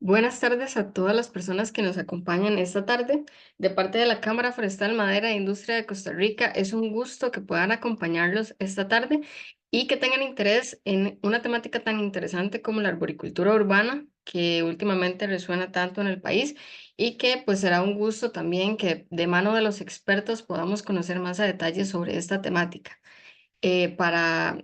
Buenas tardes a todas las personas que nos acompañan esta tarde. De parte de la Cámara Forestal, Madera e Industria de Costa Rica, es un gusto que puedan acompañarlos esta tarde y que tengan interés en una temática tan interesante como la arboricultura urbana, que últimamente resuena tanto en el país y que pues será un gusto también que de mano de los expertos podamos conocer más a detalle sobre esta temática. Para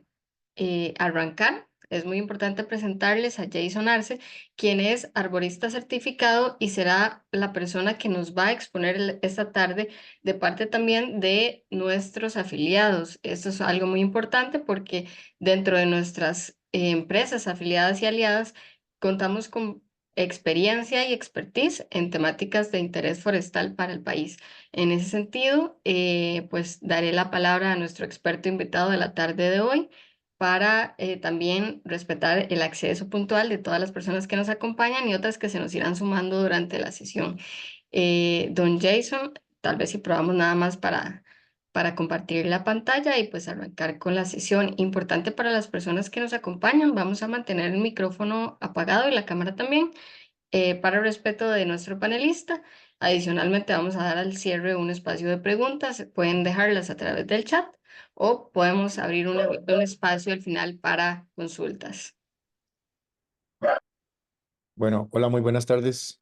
arrancar, es muy importante presentarles a Jason Arce, quien es arborista certificado y será la persona que nos va a exponer esta tarde de parte también de nuestros afiliados. Esto es algo muy importante porque dentro de nuestras empresas afiliadas y aliadas contamos con experiencia y expertise en temáticas de interés forestal para el país. En ese sentido, pues daré la palabra a nuestro experto invitado de la tarde de hoy para también respetar el acceso puntual de todas las personas que nos acompañan y otras que se nos irán sumando durante la sesión. Don Jason, tal vez si probamos nada más para compartir la pantalla y pues arrancar con la sesión. Importante para las personas que nos acompañan, vamos a mantener el micrófono apagado y la cámara también para el respeto de nuestro panelista. Adicionalmente, vamos a dar al cierre un espacio de preguntas. Pueden dejarlas a través del chat o podemos abrir un espacio al final para consultas. Bueno, hola, muy buenas tardes.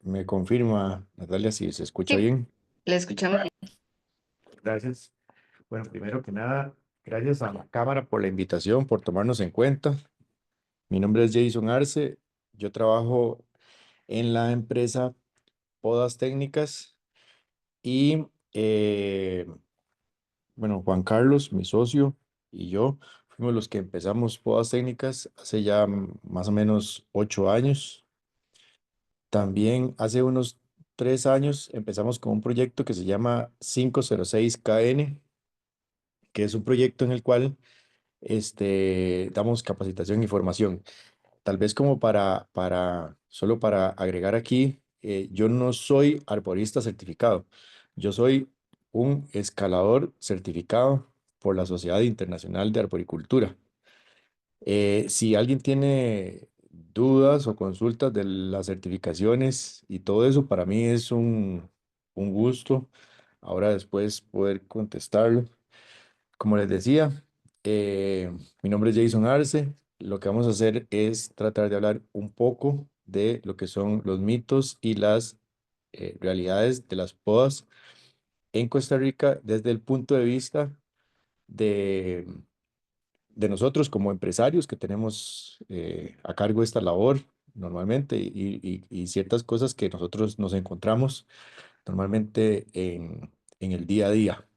Me confirma, Natalia, si se escucha Sí, bien. le escuchamos. Gracias. Bueno, primero que nada, gracias a la Cámara por la invitación, por tomarnos en cuenta. Mi nombre es Jason Arce. Yo trabajo en la empresa Podas Técnicas y, bueno, Juan Carlos, mi socio, y yo fuimos los que empezamos Podas Técnicas hace ya más o menos 8 años. También hace unos 3 años empezamos con un proyecto que se llama 506KN, que es un proyecto en el cual damos capacitación y formación. Tal vez como solo para agregar aquí, yo no soy arborista certificado, yo soy un escalador certificado por la Sociedad Internacional de Arboricultura. Si alguien tiene dudas o consultas de las certificaciones y todo eso, para mí es un gusto ahora después poder contestarlo. Como les decía, mi nombre es Jason Arce. Lo que vamos a hacer es tratar de hablar un poco de lo que son los mitos y las realidades de las podas en Costa Rica desde el punto de vista de de nosotros como empresarios que tenemos a cargo esta labor normalmente y ciertas cosas que nosotros nos encontramos normalmente en el día a día.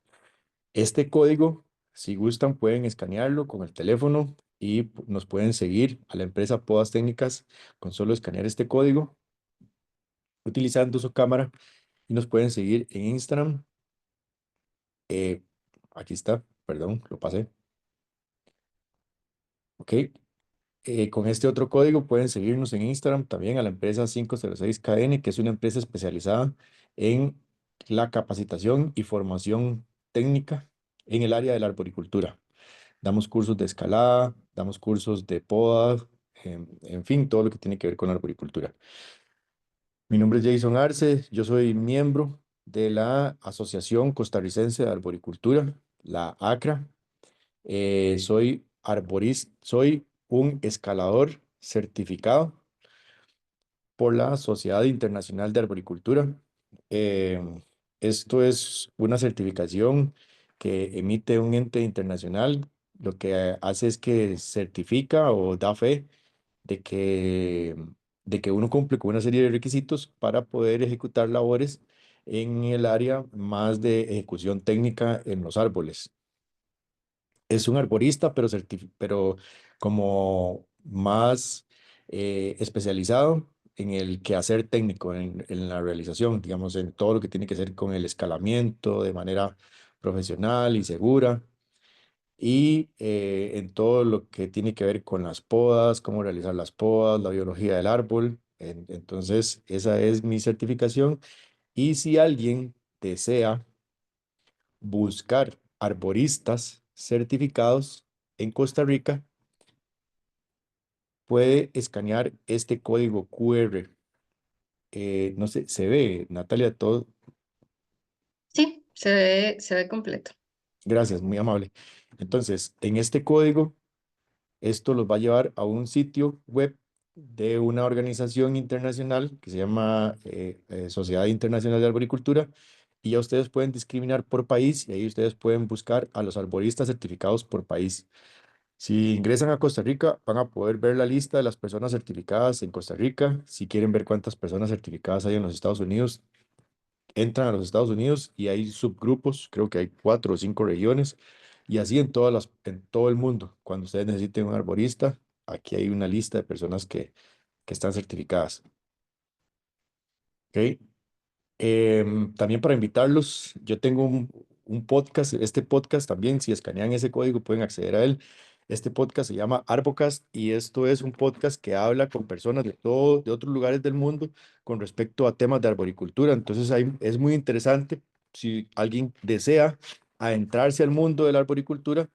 Este código, si gustan, pueden escanearlo con el teléfono y nos pueden seguir a la empresa Podas Técnicas con solo escanear este código utilizando su cámara y nos pueden seguir en Instagram. Eh, Aquí está, perdón, lo pasé. Ok. Con este otro código pueden seguirnos en Instagram también a la empresa 506KN, que es una empresa especializada en la capacitación y formación técnica en el área de la arboricultura. Damos cursos de escalada, damos cursos de poda, en fin, todo lo que tiene que ver con la arboricultura. Mi nombre es Jason Arce, yo soy miembro de la Asociación Costarricense de Arboricultura, la ACRA. Soy un escalador certificado por la Sociedad Internacional de Arboricultura. Eh, Esto es una certificación que emite un ente internacional. Lo que hace es que certifica o da fe de que uno cumple con una serie de requisitos para poder ejecutar labores en el área más de ejecución técnica en los árboles. Es un arborista, pero como más especializado en el quehacer técnico, en la realización, digamos, en todo lo que tiene que ver con el escalamiento de manera profesional y segura, y en todo lo que tiene que ver con las podas, cómo realizar las podas, la biología del árbol. Entonces, esa es mi certificación. Y si alguien desea buscar arboristas certificados en Costa Rica, puede escanear este código QR. No sé, se ve, Natalia, todo. Sí, se ve completo. Gracias, muy amable. Entonces, en este código, esto los va a llevar a un sitio web de una organización internacional que se llama Sociedad Internacional de Arboricultura, y ya ustedes pueden discriminar por país y ahí ustedes pueden buscar a los arboristas certificados por país. Si ingresan a Costa Rica, van a poder ver la lista de las personas certificadas en Costa Rica. Si quieren ver cuántas personas certificadas hay en los Estados Unidos, entran a los Estados Unidos y hay subgrupos, creo que hay 4 o 5 regiones, y así en todo el mundo. Cuando ustedes necesiten un arborista, aquí hay una lista de personas que están certificadas. ¿Ok? También para invitarlos, yo tengo un podcast, este podcast también, si escanean ese código pueden acceder a él. Este podcast se llama Arbocast y esto es un podcast que habla con personas de otros lugares del mundo con respecto a temas de arboricultura. Entonces ahí es muy interesante si alguien desea adentrarse al mundo de la arboricultura.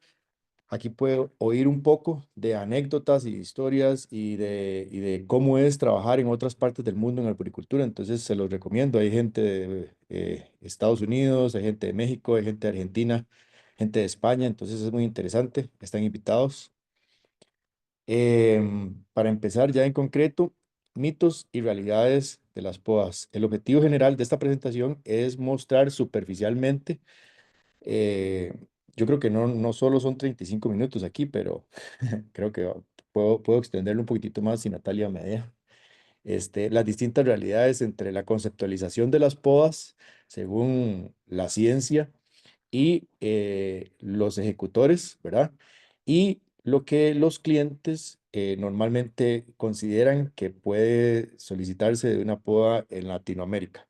Aquí puedo oír un poco de anécdotas y historias y de cómo es trabajar en otras partes del mundo en arboricultura. Entonces se los recomiendo. Hay gente de Estados Unidos, hay gente de México, hay gente de Argentina, gente de España. Entonces es muy interesante. Están invitados. Para empezar ya en concreto, mitos y realidades de las POAs. El objetivo general de esta presentación es mostrar superficialmente, eh, yo creo que no solo son 35 minutos aquí, pero creo que puedo extenderlo un poquitito más si Natalia me deja. Las distintas realidades entre la conceptualización de las podas según la ciencia y los ejecutores, ¿verdad? Y lo que los clientes normalmente consideran que puede solicitarse de una poda en Latinoamérica.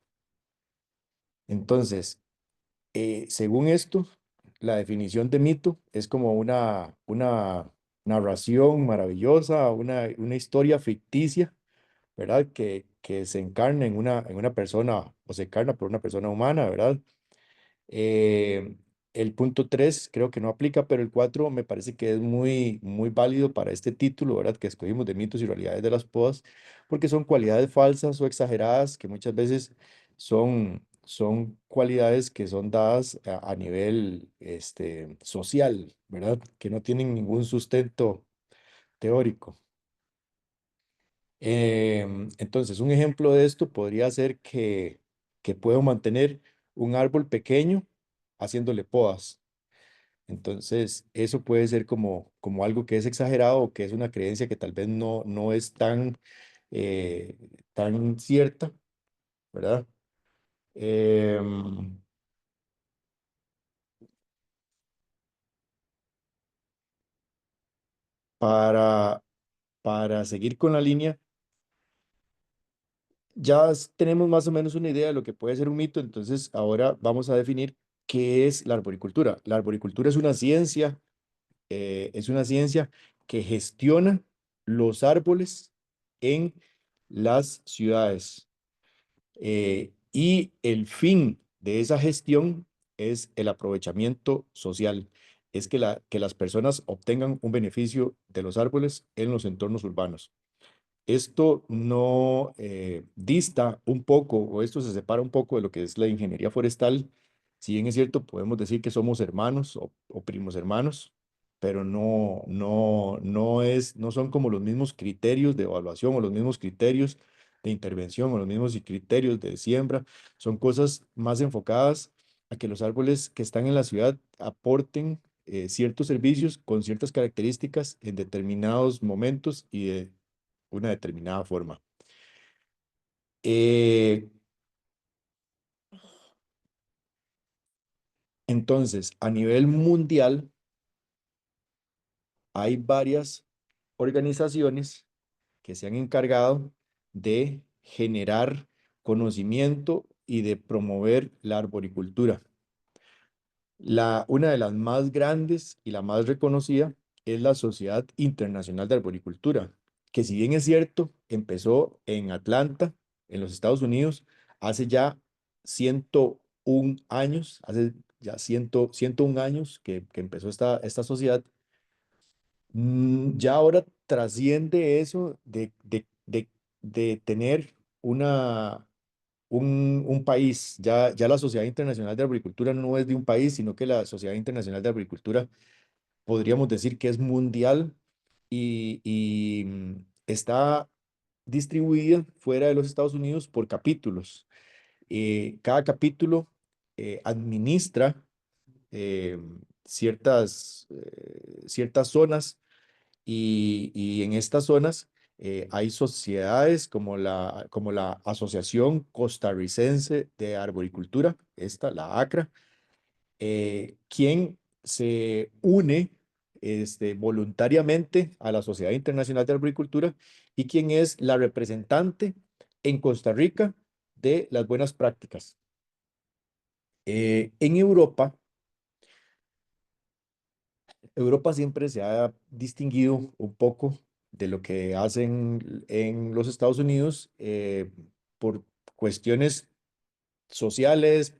Entonces, según esto, la definición de mito es como una narración maravillosa, una historia ficticia, ¿verdad? Que se encarna en una persona o se encarna por una persona humana, ¿verdad? Eh, el punto 3 creo que no aplica, pero el 4 me parece que es muy, muy válido para este título, ¿verdad? Que escogimos de mitos y realidades de las podas, porque son cualidades falsas o exageradas que muchas veces son cualidades que son dadas a nivel social, ¿verdad? Que no tienen ningún sustento teórico. Entonces, un ejemplo de esto podría ser que puedo mantener un árbol pequeño haciéndole podas. Entonces, eso puede ser como algo que es exagerado o que es una creencia que tal vez no es eh, tan cierta, ¿verdad? Em, para, para seguir con la línea, ya tenemos más o menos una idea de lo que puede ser un mito, entonces ahora vamos a definir qué es la arboricultura. La arboricultura es una ciencia que gestiona los árboles en las ciudades. Y el fin de esa gestión es el aprovechamiento social, es que las personas obtengan un beneficio de los árboles en los entornos urbanos. Esto no dista un poco, o esto se separa un poco de lo que es la ingeniería forestal. Si bien es cierto, podemos decir que somos hermanos o primos hermanos, pero no son como los mismos criterios de evaluación o los mismos criterios de intervención o los mismos criterios de siembra. Son cosas más enfocadas a que los árboles que están en la ciudad aporten ciertos servicios con ciertas características en determinados momentos y de una determinada forma. Eh, entonces, a nivel mundial, hay varias organizaciones que se han encargado de generar conocimiento y de promover la arboricultura. Una de las más grandes y la más reconocida es la Sociedad Internacional de Arboricultura, que si bien es cierto, empezó en Atlanta, en los Estados Unidos, hace ya 101 años, hace ya 101 años que empezó esta sociedad. Ya ahora trasciende eso de tener un país. Ya la Sociedad Internacional de Arboricultura no es de un país, sino que la Sociedad Internacional de Arboricultura podríamos decir que es mundial y está distribuida fuera de los Estados Unidos por capítulos. Cada capítulo administra eh, ciertas zonas y en estas zonas hay sociedades como la Asociación Costarricense de Arboricultura, la ACRA, quien se une voluntariamente a la Sociedad Internacional de Arboricultura y quien es la representante en Costa Rica de las buenas prácticas. En Europa siempre se ha distinguido un poco de lo que hacen en los Estados Unidos por cuestiones sociales,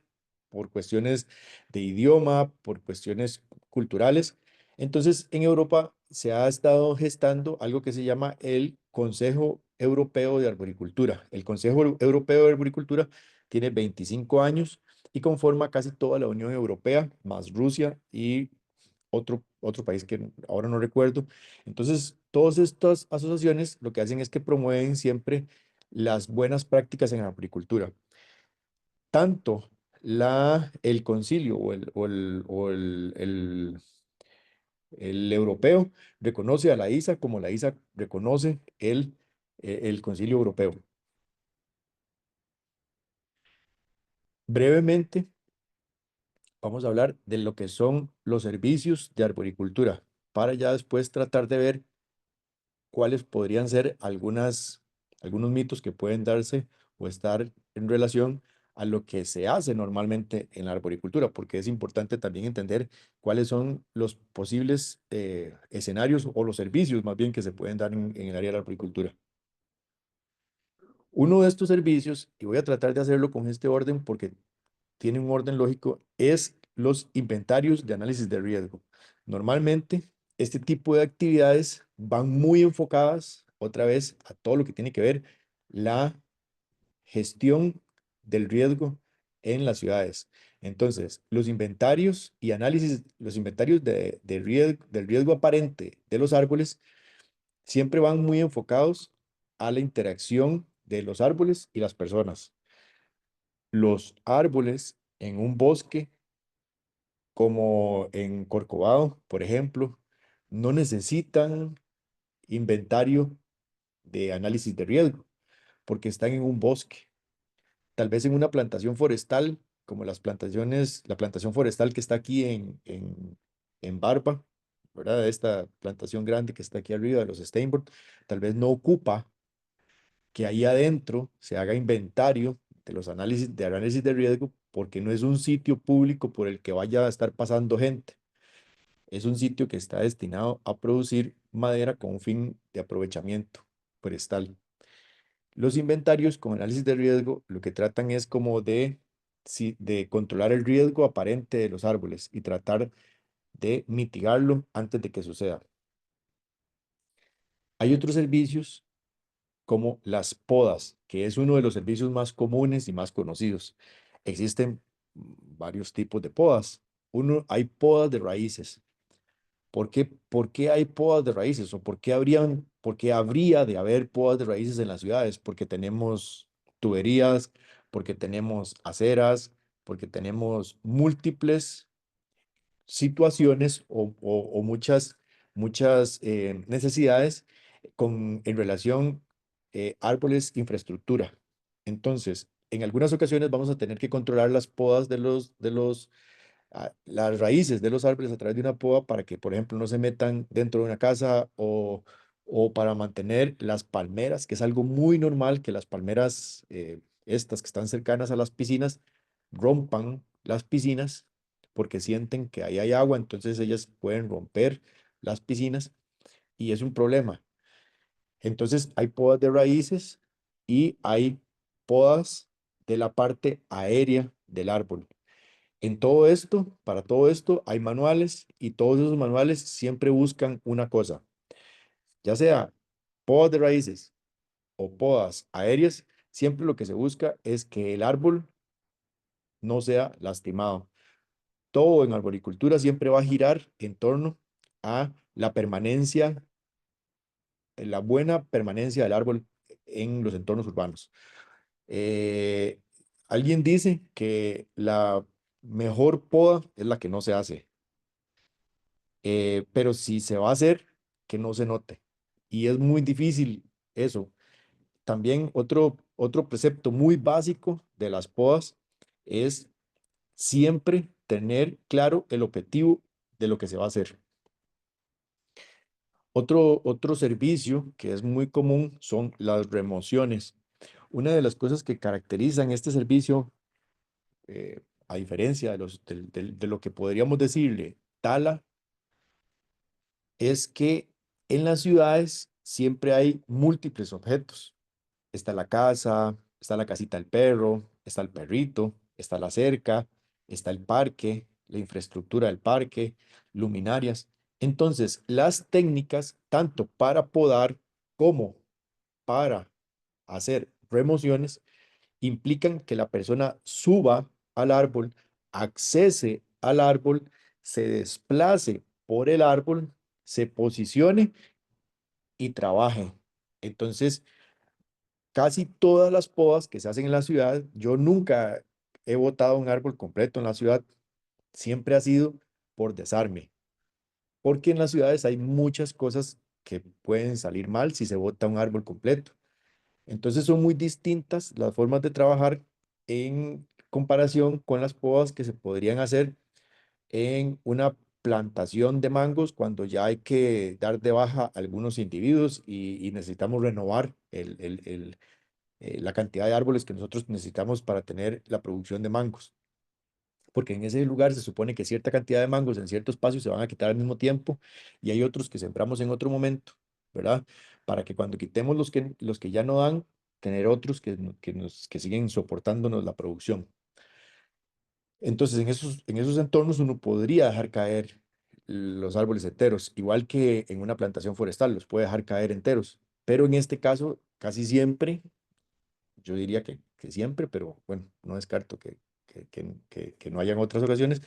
por cuestiones de idioma, por cuestiones culturales. Entonces, en Europa se ha estado gestando algo que se llama el Consejo Europeo de Arboricultura. El Consejo Europeo de Arboricultura tiene 25 años y conforma casi toda la Unión Europea, más Rusia y otro país que ahora no recuerdo. Entonces, todas estas asociaciones lo que hacen es que promueven siempre las buenas prácticas en agricultura. Tanto el concilio o el europeo reconoce a la ISA como la ISA reconoce el concilio europeo. Brevemente, vamos a hablar de lo que son los servicios de arboricultura, para ya después tratar de ver cuáles podrían ser algunos mitos que pueden darse o estar en relación a lo que se hace normalmente en la arboricultura, porque es importante también entender cuáles son los posibles escenarios o los servicios más bien que se pueden dar en el área de la arboricultura. Uno de estos servicios, y voy a tratar de hacerlo con este orden porque tiene un orden lógico, es los inventarios de análisis de riesgo. Normalmente, este tipo de actividades van muy enfocadas, otra vez, a todo lo que tiene que ver la gestión del riesgo en las ciudades. Entonces, los inventarios y análisis, los inventarios del riesgo aparente de los árboles siempre van muy enfocados a la interacción de los árboles y las personas. Los árboles en un bosque como en Corcovado, por ejemplo, no necesitan inventario de análisis de riesgo porque están en un bosque. Tal vez en una plantación forestal, como la plantación forestal que está aquí en Barba, ¿verdad? Esta plantación grande que está aquí arriba de los Steinborn, tal vez no ocupa que ahí adentro se haga inventario de los análisis de riesgo porque no es un sitio público por el que vaya a estar pasando gente. Es un sitio que está destinado a producir madera con un fin de aprovechamiento forestal. Los inventarios con análisis de riesgo lo que tratan es como de controlar el riesgo aparente de los árboles y tratar de mitigarlo antes de que suceda. Hay otros servicios como las podas, que es uno de los servicios más comunes y más conocidos. Existen varios tipos de podas. Hay podas de raíces. ¿Por qué hay podas de raíces? ¿O por qué habría de haber podas de raíces en las ciudades? Porque tenemos tuberías, porque tenemos aceras, porque tenemos múltiples situaciones o muchas necesidades en relación árboles, infraestructura. Entonces, en algunas ocasiones vamos a tener que controlar las podas las raíces de los árboles a través de una poda para que, por ejemplo, no se metan dentro de una casa o para mantener las palmeras, que es algo muy normal que las palmeras, estas que están cercanas a las piscinas, rompan las piscinas porque sienten que ahí hay agua, entonces ellas pueden romper las piscinas y es un problema. Entonces hay podas de raíces y hay podas de la parte aérea del árbol. En todo esto, para todo esto, hay manuales y todos esos manuales siempre buscan una cosa, ya sea podas de raíces o podas aéreas, siempre lo que se busca es que el árbol no sea lastimado. Todo en arboricultura siempre va a girar en torno a la permanencia, la buena permanencia del árbol en los entornos urbanos. Eh, Alguien dice que la mejor poda es la que no se hace, pero si se va a hacer, que no se note. Y es muy difícil eso. También otro precepto muy básico de las podas es siempre tener claro el objetivo de lo que se va a hacer. Otro servicio que es muy común son las remociones. Una de las cosas que caracterizan este servicio, a diferencia de lo que podríamos decirle tala, es que en las ciudades siempre hay múltiples objetos. Está la casa, está la casita del perro, está el perrito, está la cerca, está el parque, la infraestructura del parque, luminarias. Entonces, las técnicas, tanto para podar como para hacer remociones, implican que la persona suba al árbol, accese al árbol, se desplace por el árbol, se posicione y trabaje. Entonces, casi todas las podas que se hacen en la ciudad, yo nunca he botado un árbol completo en la ciudad, siempre ha sido por desarme, porque en las ciudades hay muchas cosas que pueden salir mal si se bota un árbol completo. Entonces son muy distintas las formas de trabajar en comparación con las podas que se podrían hacer en una plantación de mangos cuando ya hay que dar de baja algunos individuos y necesitamos renovar la cantidad de árboles que nosotros necesitamos para tener la producción de mangos. Porque en ese lugar se supone que cierta cantidad de mangos en cierto espacio se van a quitar al mismo tiempo y hay otros que sembramos en otro momento, ¿verdad? Para que cuando quitemos los que ya no dan, tener otros que siguen soportándonos la producción. Entonces, en esos entornos uno podría dejar caer los árboles enteros, igual que en una plantación forestal, los puede dejar caer enteros. Pero en este caso, casi siempre, yo diría que siempre, pero bueno, no descarto que no hayan otras ocasiones,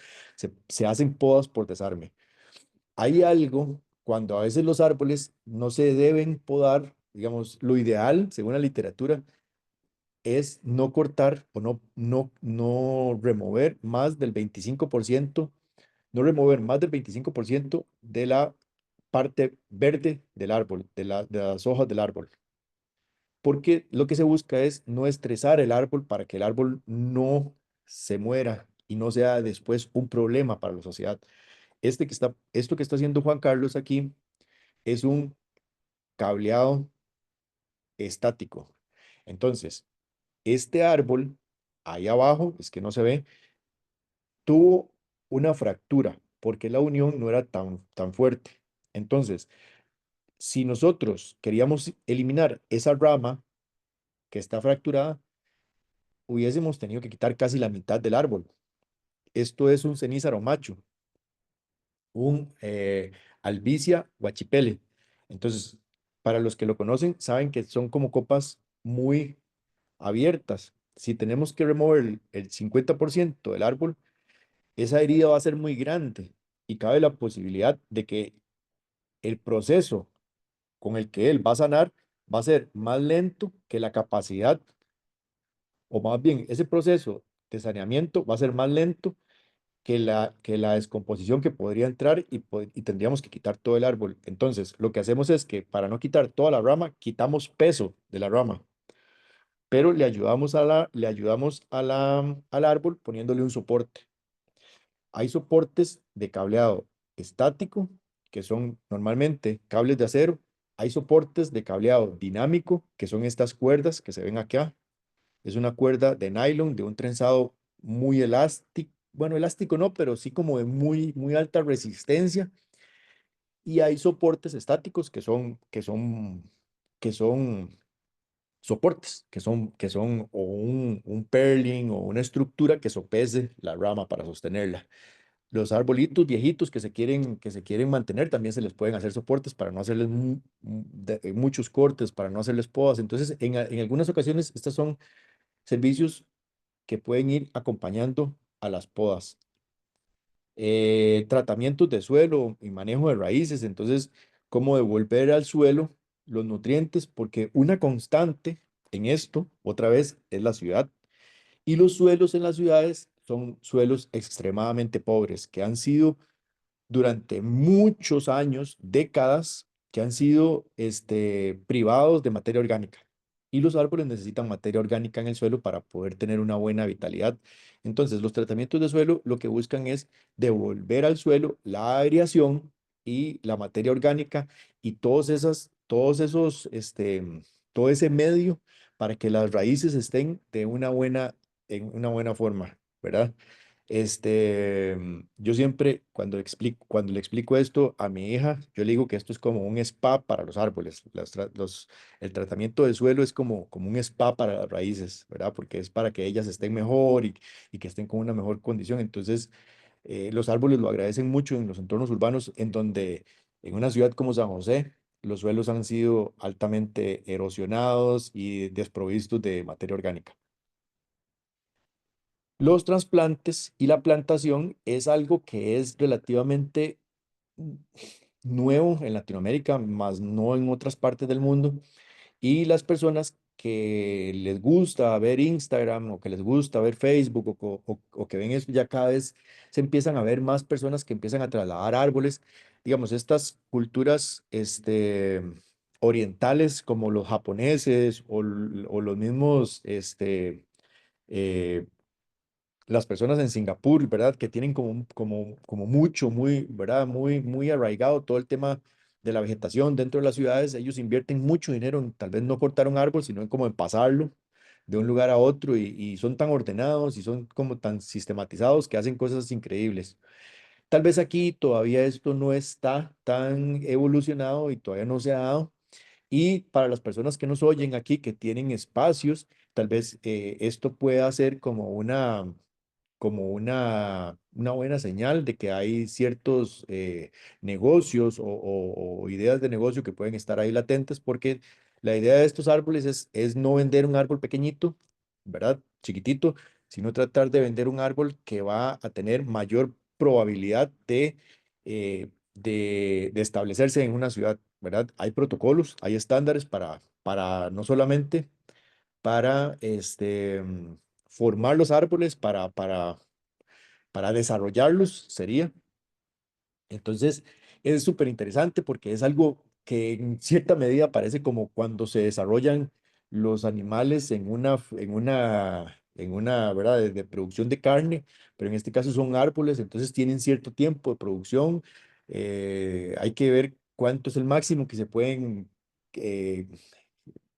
se hacen podas por desarme. Hay algo, cuando a veces los árboles no se deben podar, digamos, lo ideal, según la literatura, es no cortar o no remover más del 25%, no remover más del 25% de la parte verde del árbol, de las hojas del árbol, porque lo que se busca es no estresar el árbol para que el árbol no se muera y no sea después un problema para la sociedad. Esto que está haciendo Juan Carlos aquí es un cableado estático. Entonces, este árbol, ahí abajo, es que no se ve, tuvo una fractura porque la unión no era tan fuerte. Entonces, si nosotros queríamos eliminar esa rama que está fracturada, hubiésemos tenido que quitar casi la mitad del árbol. Esto es un cenízaro macho, un Albizia guachipele. Entonces, para los que lo conocen, saben que son como copas muy abiertas. Si tenemos que remover el 50% del árbol, esa herida va a ser muy grande y cabe la posibilidad de que el proceso con el que él va a sanar va a ser más lento que la capacidad, o más bien ese proceso de saneamiento va a ser más lento que la descomposición que podría entrar y tendríamos que quitar todo el árbol. Entonces, lo que hacemos es que para no quitar toda la rama, quitamos peso de la rama, pero le ayudamos al árbol poniéndole un soporte. Hay soportes de cableado estático, que son normalmente cables de acero. Hay soportes de cableado dinámico, que son estas cuerdas que se ven acá. Es una cuerda de nylon, de un trenzado muy elástico. Bueno, elástico no, pero sí como de muy, muy alta resistencia. Y hay soportes estáticos que son soportes, que son o un purlin o una estructura que sopese la rama para sostenerla. Los arbolitos viejitos que se quieren mantener, también se les pueden hacer soportes para no hacerles muchos cortes, para no hacerles podas. Entonces, en algunas ocasiones, estos son servicios que pueden ir acompañando a las podas. Tratamientos de suelo y manejo de raíces. Entonces, cómo devolver al suelo los nutrientes, porque una constante en esto, otra vez, es la ciudad. Y los suelos en las ciudades son suelos extremadamente pobres, que han sido durante muchos años, décadas, que han sido privados de materia orgánica. Y los árboles necesitan materia orgánica en el suelo para poder tener una buena vitalidad. Entonces, los tratamientos de suelo lo que buscan es devolver al suelo la aireación y la materia orgánica y todo ese medio para que las raíces estén en una buena forma, ¿verdad? Yo siempre cuando le explico esto a mi hija, yo le digo que esto es como un spa para los árboles. El tratamiento del suelo es como un spa para las raíces, ¿verdad? Porque es para que ellas estén mejor y que estén con una mejor condición. Entonces, los árboles lo agradecen mucho en los entornos urbanos, en donde en una ciudad como San José, los suelos han sido altamente erosionados y desprovistos de materia orgánica. Los trasplantes y la plantación es algo que es relativamente mm, nuevo en Latinoamérica, más no en otras partes del mundo. Y las personas que les gusta ver Instagram o que les gusta ver Facebook o que ven eso, ya cada vez se empiezan a ver más personas que empiezan a trasladar árboles. Digamos, estas culturas orientales como los japoneses o los mismos eh, las personas en Singapur, ¿verdad? Que tienen como mucho, muy, ¿verdad? Muy arraigado todo el tema de la vegetación dentro de las ciudades. Ellos invierten mucho dinero en tal vez no cortar un árbol, sino en como en pasarlo de un lugar a otro y son tan ordenados y son como tan sistematizados que hacen cosas increíbles. Tal vez aquí todavía esto no está tan evolucionado y todavía no se ha dado. Y para las personas que nos oyen aquí, que tienen espacios, tal vez esto pueda ser como una buena señal de que hay ciertos negocios o ideas de negocio que pueden estar ahí latentes, porque la idea de estos árboles es no vender un árbol pequeñito, ¿verdad? Chiquitito, sino tratar de vender un árbol que va a tener mayor probabilidad de establecerse en una ciudad, ¿verdad? Hay protocolos, hay estándares para no solamente para formar los árboles, para desarrollarlos, sería. Entonces, es súper interesante porque es algo que en cierta medida parece como cuando se desarrollan los animales en una, ¿verdad? De producción de carne, pero en este caso son árboles, entonces tienen cierto tiempo de producción. Hay que ver cuánto es el máximo que se pueden eh,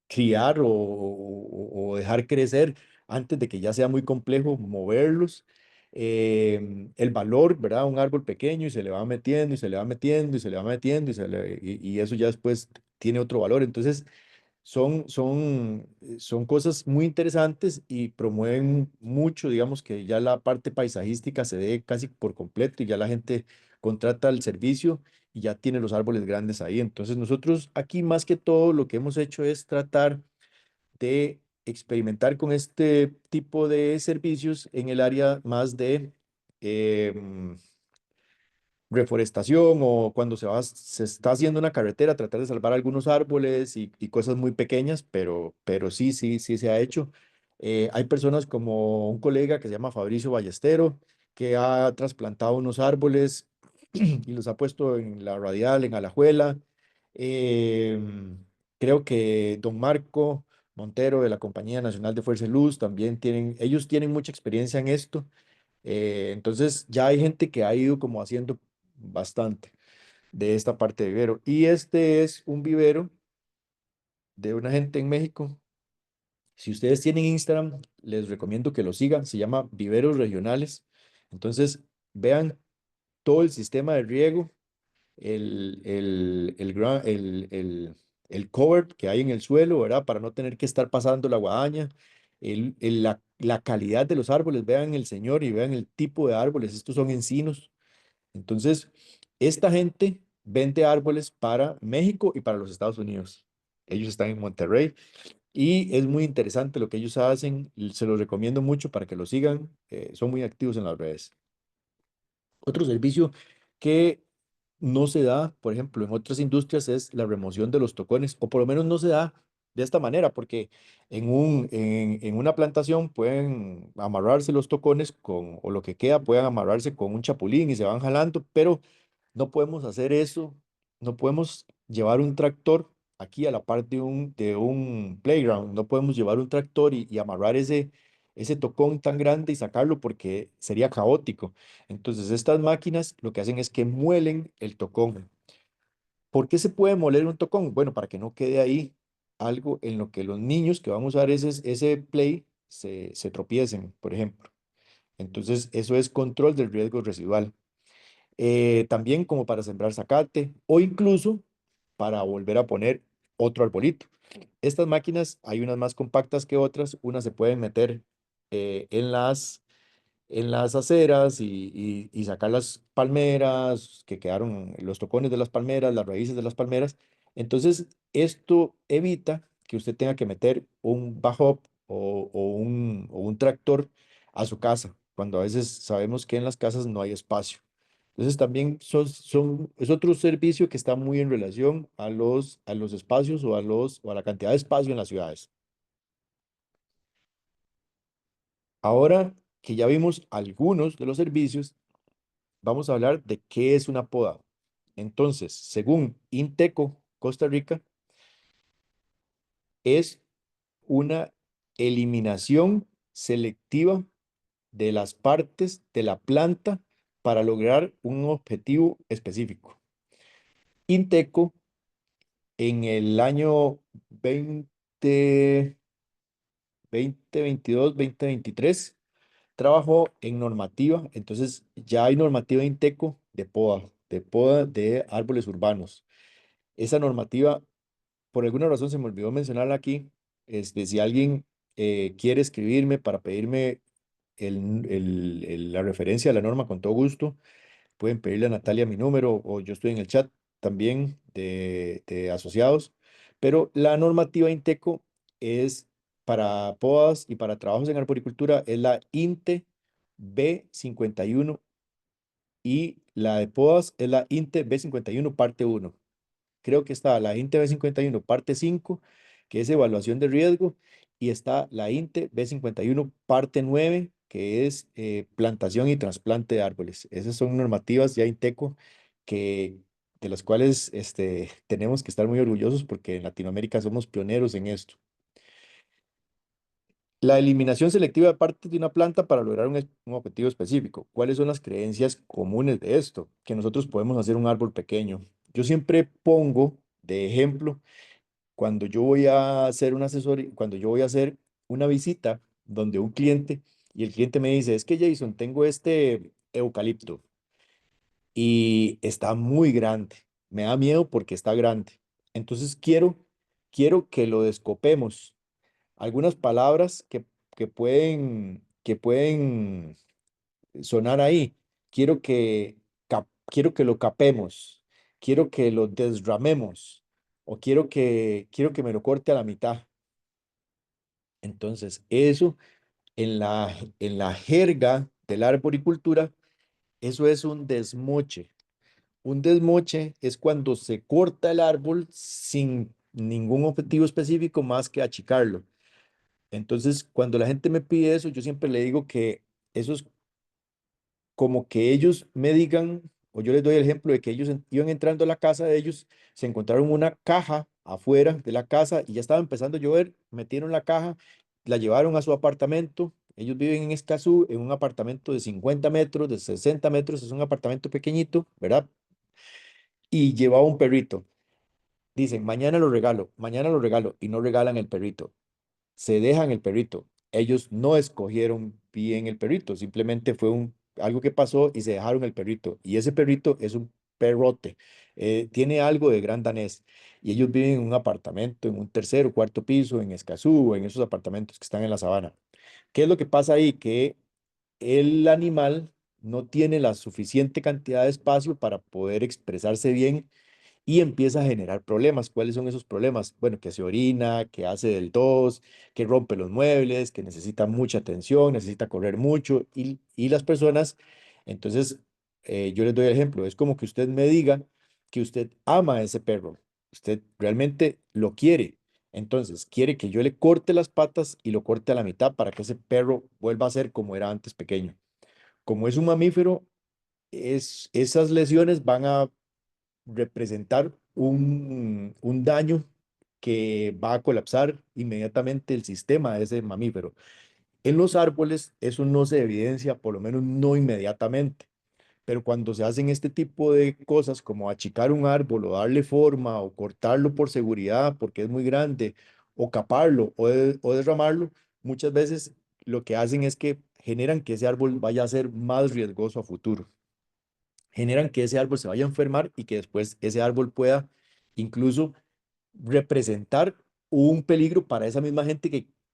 criar o dejar crecer antes de que ya sea muy complejo moverlos. El valor, ¿verdad? Un árbol pequeño y se le va metiendo y se le va metiendo y se le va metiendo y eso ya después tiene otro valor. Entonces, son cosas muy interesantes y promueven mucho, digamos, que ya la parte paisajística se dé casi por completo y ya la gente contrata el servicio y ya tiene los árboles grandes ahí. Entonces, nosotros aquí más que todo lo que hemos hecho es tratar de experimentar con este tipo de servicios en el área más de reforestación o cuando se está haciendo una carretera, tratar de salvar algunos árboles y cosas muy pequeñas, pero sí se ha hecho. Hay personas como un colega que se llama Fabricio Ballestero, que ha trasplantado unos árboles y los ha puesto en la radial, en Alajuela. Creo que don Marco Montero de la Compañía Nacional de Fuerza y Luz también ellos tienen mucha experiencia en esto. Entonces ya hay gente que ha ido como haciendo bastante de esta parte de vivero. Y este es un vivero de una gente en México. Si ustedes tienen Instagram, les recomiendo que lo sigan. Se llama Viveros Regionales. Entonces, vean todo el sistema de riego, el el cover que hay en el suelo, ¿verdad? Para no tener que estar pasando la guadaña, la calidad de los árboles, vean el señor y vean el tipo de árboles, estos son encinos. Entonces, esta gente vende árboles para México y para los Estados Unidos. Ellos están en Monterrey y es muy interesante lo que ellos hacen. Se los recomiendo mucho para que lo sigan. Son muy activos en las redes. Otro servicio que no se da, por ejemplo, en otras industrias es la remoción de los tocones, o por lo menos no se da de esta manera, porque en una plantación pueden amarrarse los tocones con, o lo que queda, pueden amarrarse con un chapulín y se van jalando, pero no podemos hacer eso, no podemos llevar un tractor aquí a la par de un playground, no podemos llevar un tractor y amarrar ese tocón tan grande y sacarlo porque sería caótico. Entonces, estas máquinas lo que hacen es que muelen el tocón. ¿Por qué se puede moler un tocón? Bueno, para que no quede ahí algo en lo que los niños que van a usar ese play se tropiecen, por ejemplo. Entonces, eso es control del riesgo residual. También como para sembrar zacate o incluso para volver a poner otro arbolito. Estas máquinas, hay unas más compactas que otras, unas se pueden meter en las aceras y sacar las palmeras que quedaron, los tocones de las palmeras, las raíces de las palmeras. Entonces, esto evita que usted tenga que meter un bajo o un tractor a su casa, cuando a veces sabemos que en las casas no hay espacio. Entonces, también es otro servicio que está muy en relación a los espacios o a la cantidad de espacio en las ciudades. Ahora que ya vimos algunos de los servicios, vamos a hablar de qué es una poda. Entonces, según Inteco, Costa Rica, es una eliminación selectiva de las partes de la planta para lograr un objetivo específico. Inteco en el año 2022-2023 trabajó en normativa, entonces ya hay normativa Inteco de poda de árboles urbanos. Esa normativa, por alguna razón se me olvidó mencionarla aquí. Si alguien quiere escribirme para pedirme la referencia a la norma, con todo gusto, pueden pedirle a Natalia mi número o yo estoy en el chat también de asociados. Pero la normativa Inteco es para podas y para trabajos en arboricultura, es la INTE B51 y la de podas es la INTE B51 parte uno. Creo que está la INTE B51 parte 5 que es evaluación de riesgo, y está la INTE B51 parte 9 que es plantación y trasplante de árboles. Esas son normativas ya INTECO que, de las cuales tenemos que estar muy orgullosos porque en Latinoamérica somos pioneros en esto. La eliminación selectiva de partes de una planta para lograr un objetivo específico. ¿Cuáles son las creencias comunes de esto? Que nosotros podemos hacer un árbol pequeño. Yo siempre pongo de ejemplo cuando yo voy a hacer un asesoría, cuando yo voy a hacer una visita donde un cliente y el cliente me dice, es que Jason, tengo este eucalipto y está muy grande. Me da miedo porque está grande. Entonces quiero que lo descopemos. Algunas palabras que pueden sonar ahí. Quiero que lo capemos, quiero que lo desramemos o quiero que me lo corte a la mitad. Entonces, eso en la jerga de la arboricultura, eso es un desmoche. Un desmoche es cuando se corta el árbol sin ningún objetivo específico más que achicarlo. Entonces, cuando la gente me pide eso, yo siempre le digo que eso es como que ellos me digan, o yo les doy el ejemplo de que ellos iban entrando a la casa de ellos, se encontraron una caja afuera de la casa y ya estaba empezando a llover, metieron la caja, la llevaron a su apartamento. Ellos viven en Escazú, en un apartamento de 50 metros, de 60 metros, es un apartamento pequeñito, ¿verdad? Y llevaba un perrito. Dicen, mañana lo regalo, y no regalan el perrito, se dejan el perrito. Ellos no escogieron bien el perrito, simplemente fue algo que pasó y se dejaron el perrito. Y ese perrito perrote. Tiene algo de gran danés y ellos viven en un apartamento, en un tercer o cuarto piso, en Escazú, en esos apartamentos que están en la sabana. ¿Qué es lo que pasa ahí? Que el animal no tiene la suficiente cantidad de espacio para poder expresarse bien y empieza a generar problemas. ¿Cuáles son esos problemas? Bueno, que se orina, que hace del tos, que rompe los muebles, que necesita mucha atención, necesita correr mucho y las personas, entonces, yo les doy el ejemplo, es como que usted me diga que usted ama a ese perro, usted realmente lo quiere. Entonces, quiere que yo le corte las patas y lo corte a la mitad para que ese perro vuelva a ser como era antes pequeño. Como es un mamífero, esas lesiones van a representar un daño que va a colapsar inmediatamente el sistema de ese mamífero. En los árboles eso no se evidencia, por lo menos no inmediatamente, pero cuando se hacen este tipo de cosas como achicar un árbol o darle forma o cortarlo por seguridad porque es muy grande o caparlo o derramarlo, muchas veces lo que hacen es que generan que ese árbol vaya a ser más riesgoso a futuro, generan que ese árbol se vaya a enfermar y que después ese árbol pueda incluso representar un peligro para esa misma gente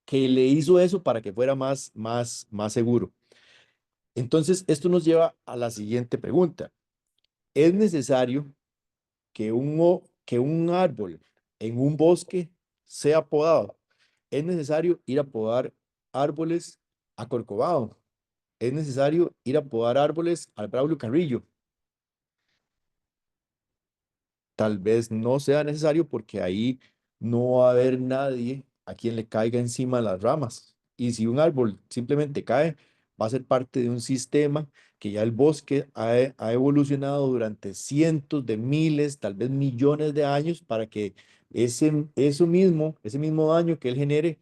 que le hizo eso para que fuera más seguro. Entonces, esto nos lleva a la siguiente pregunta. ¿Es necesario que un árbol en un bosque sea podado? ¿Es necesario ir a podar árboles a Corcovado? ¿Es necesario ir a podar árboles al Braulio Carrillo? Tal vez no sea necesario porque ahí no va a haber nadie a quien le caiga encima las ramas. Y si un árbol simplemente cae, va a ser parte de un sistema que ya el bosque ha evolucionado durante cientos de miles, tal vez millones de años para que ese mismo daño que él genere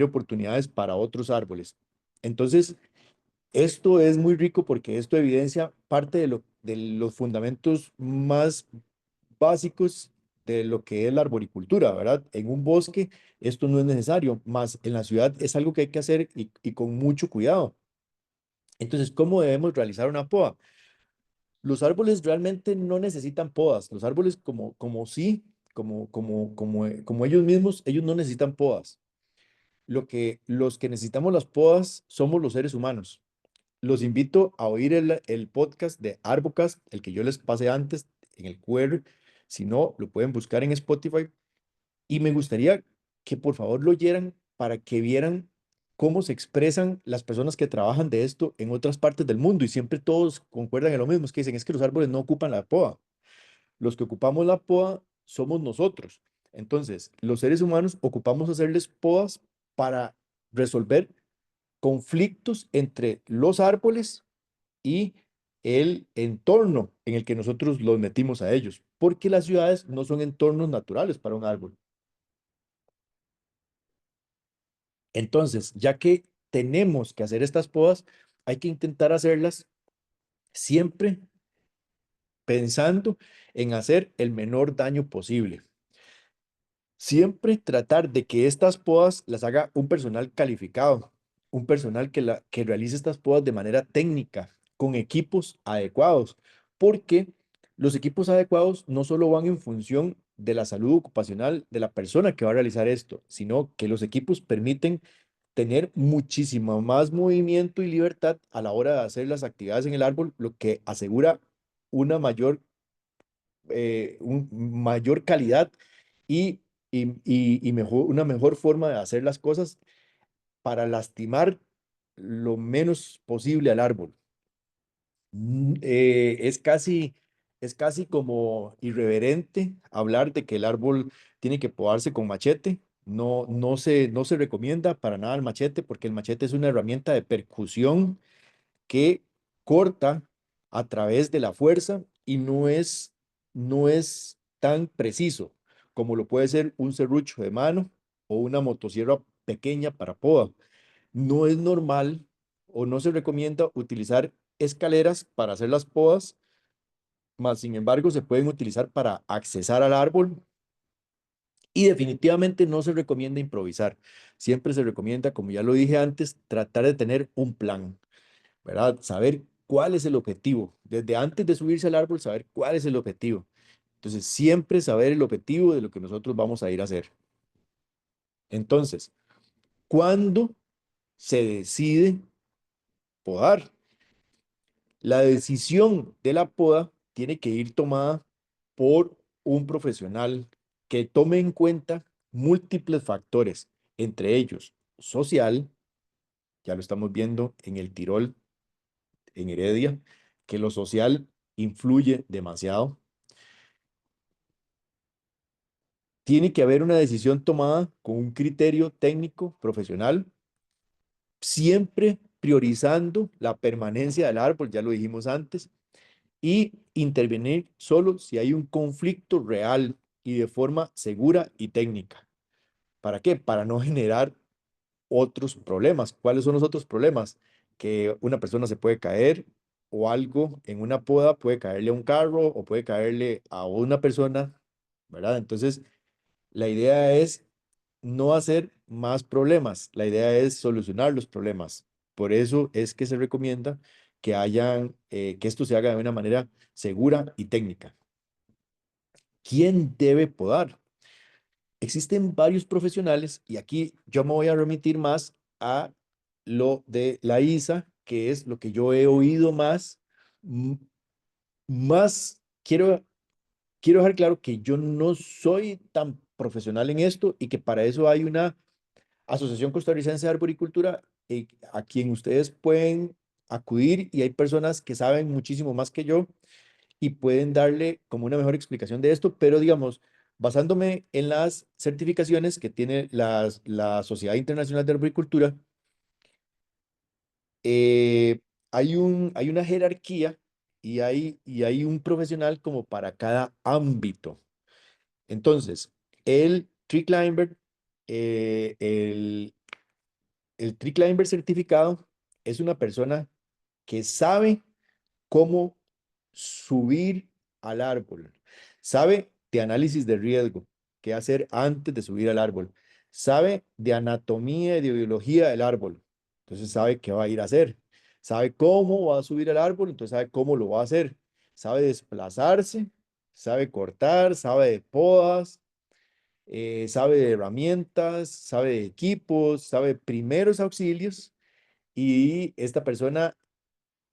oportunidades para otros árboles. Entonces, esto es muy rico porque esto evidencia parte de los fundamentos más básicos de lo que es la arboricultura, ¿verdad? En un bosque esto no es necesario, más en la ciudad es algo que hay que hacer y con mucho cuidado. Entonces, ¿cómo debemos realizar una poda? Los árboles realmente no necesitan podas. Los árboles como ellos mismos, ellos no necesitan podas. Los que necesitamos las podas somos los seres humanos. Los invito a oír el podcast de Arbocast, el que yo les pasé antes en el QR. Si no, lo pueden buscar en Spotify. Y me gustaría que por favor lo oyeran para que vieran cómo se expresan las personas que trabajan de esto en otras partes del mundo. Y siempre todos concuerdan en lo mismo, es que dicen, es que los árboles no ocupan la poda. Los que ocupamos la poda somos nosotros. Entonces, los seres humanos ocupamos hacerles podas para resolver conflictos entre los árboles y el entorno en el que nosotros los metimos a ellos, porque las ciudades no son entornos naturales para un árbol. Entonces, ya que tenemos que hacer estas podas, hay que intentar hacerlas siempre pensando en hacer el menor daño posible. Siempre tratar de que estas podas las haga un personal calificado, un personal que realice estas podas de manera técnica, con equipos adecuados, porque los equipos adecuados no solo van en función de la salud ocupacional de la persona que va a realizar esto, sino que los equipos permiten tener muchísimo más movimiento y libertad a la hora de hacer las actividades en el árbol, lo que asegura una mayor calidad y, una mejor forma de hacer las cosas para lastimar lo menos posible al árbol. Es casi como irreverente hablar de que el árbol tiene que podarse con machete. No se recomienda para nada el machete porque el machete es una herramienta de percusión que corta a través de la fuerza y no es tan preciso como lo puede ser un serrucho de mano o una motosierra pequeña para poda. No es normal o no se recomienda utilizar escaleras para hacer las podas, más sin embargo se pueden utilizar para accesar al árbol y definitivamente no se recomienda improvisar. Siempre se recomienda, como ya lo dije antes, tratar de tener un plan, ¿verdad? Saber cuál es el objetivo. Desde antes de subirse al árbol, saber cuál es el objetivo. Entonces, siempre saber el objetivo de lo que nosotros vamos a ir a hacer. Entonces, ¿cuándo se decide podar? La decisión de la poda tiene que ir tomada por un profesional que tome en cuenta múltiples factores, entre ellos social, ya lo estamos viendo en el Tirol, en Heredia, que lo social influye demasiado. Tiene que haber una decisión tomada con un criterio técnico profesional, siempre priorizando la permanencia del árbol, ya lo dijimos antes, y intervenir solo si hay un conflicto real y de forma segura y técnica. ¿Para qué? Para no generar otros problemas. ¿Cuáles son los otros problemas? Que una persona se puede caer o algo en una poda puede caerle a un carro o puede caerle a una persona, ¿verdad? Entonces, la idea es no hacer más problemas, la idea es solucionar los problemas. Por eso es que se recomienda que que esto se haga de una manera segura y técnica. ¿Quién debe podar? Existen varios profesionales y aquí yo me voy a remitir más a lo de la ISA, que es lo que yo he oído más. Más quiero dejar claro que yo no soy tan profesional en esto y que para eso hay una Asociación Costarricense de Arboricultura a quien ustedes pueden acudir y hay personas que saben muchísimo más que yo y pueden darle como una mejor explicación de esto, pero digamos, basándome en las certificaciones que tiene la Sociedad Internacional de Arboricultura, eh, hay una jerarquía y hay un profesional como para cada ámbito. Entonces, el tree climber, eh, el, el tree climber certificado es una persona que sabe cómo subir al árbol. Sabe de análisis de riesgo, qué hacer antes de subir al árbol. Sabe de anatomía y de biología del árbol. Entonces sabe qué va a ir a hacer. Sabe cómo va a subir al árbol, entonces sabe cómo lo va a hacer. Sabe desplazarse, sabe cortar, sabe de podas, sabe de herramientas, sabe de equipos, sabe primeros auxilios y esta persona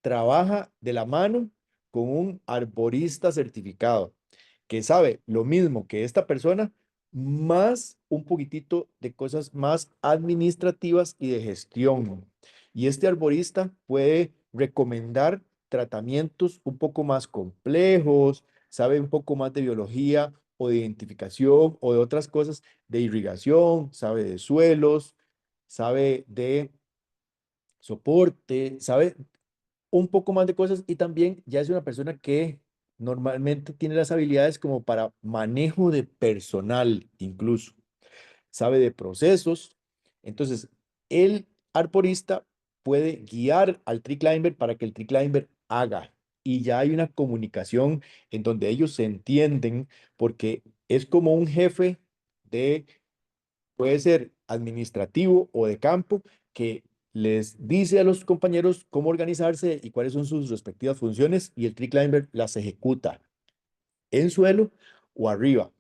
trabaja de la mano con un arborista certificado que sabe lo mismo que esta persona, más un poquitito de cosas más administrativas y de gestión. Y este arborista puede recomendar tratamientos un poco más complejos, sabe un poco más de biología o de identificación o de otras cosas, de irrigación, sabe de suelos, sabe de soporte, sabe un poco más de cosas y también ya es una persona que normalmente tiene las habilidades como para manejo de personal, incluso sabe de procesos. Entonces, el arborista puede guiar al tree climber para que el tree climber haga y ya hay una comunicación en donde ellos se entienden porque es como un jefe de puede ser administrativo o de campo, que les dice a los compañeros cómo organizarse y cuáles son sus respectivas funciones y el tree climber las ejecuta en suelo o arriba.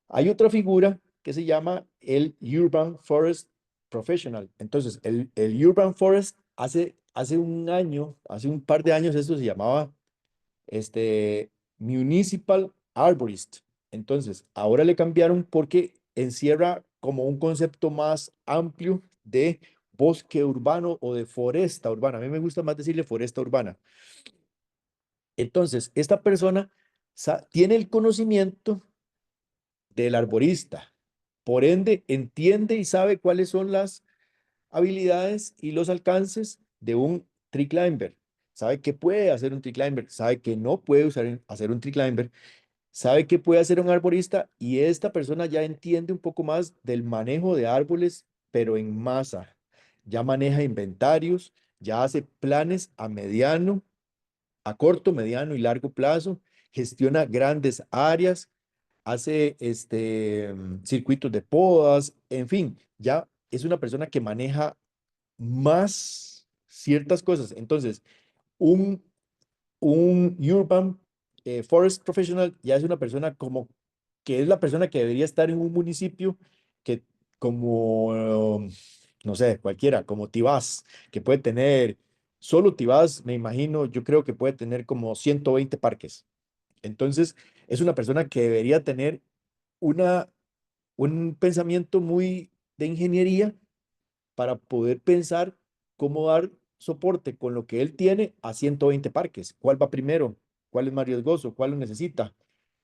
Hay otra figura que se llama el Urban Forest Professional. Entonces, el Urban Forest hace un año, hace un par de años, esto se llamaba este, Municipal Arborist. Entonces, ahora le cambiaron porque encierra como un concepto más amplio de bosque urbano o de foresta urbana. A mí me gusta más decirle foresta urbana. Entonces, esta persona tiene el conocimiento del arborista. Por ende, entiende y sabe cuáles son las habilidades y los alcances de un tree climber. Sabe qué puede hacer un tree climber, sabe que no puede hacer un tree climber, sabe qué puede hacer un arborista y esta persona ya entiende un poco más del manejo de árboles, pero en masa. Ya maneja inventarios, ya hace planes a mediano, a corto, mediano y largo plazo, gestiona grandes áreas, hace circuitos de podas, en fin, ya es una persona que maneja más ciertas cosas. Entonces, Un, un Urban Forest Professional ya es una persona como que es la persona que debería estar en un municipio que como, no sé, cualquiera, como Tibás, que puede tener, solo Tibás, me imagino, yo creo que puede tener como 120 parques. Entonces, es una persona que debería tener una, un pensamiento muy de ingeniería para poder pensar cómo dar soporte con lo que él tiene a 120 parques. ¿Cuál va primero? ¿Cuál es más riesgoso? ¿Cuál lo necesita?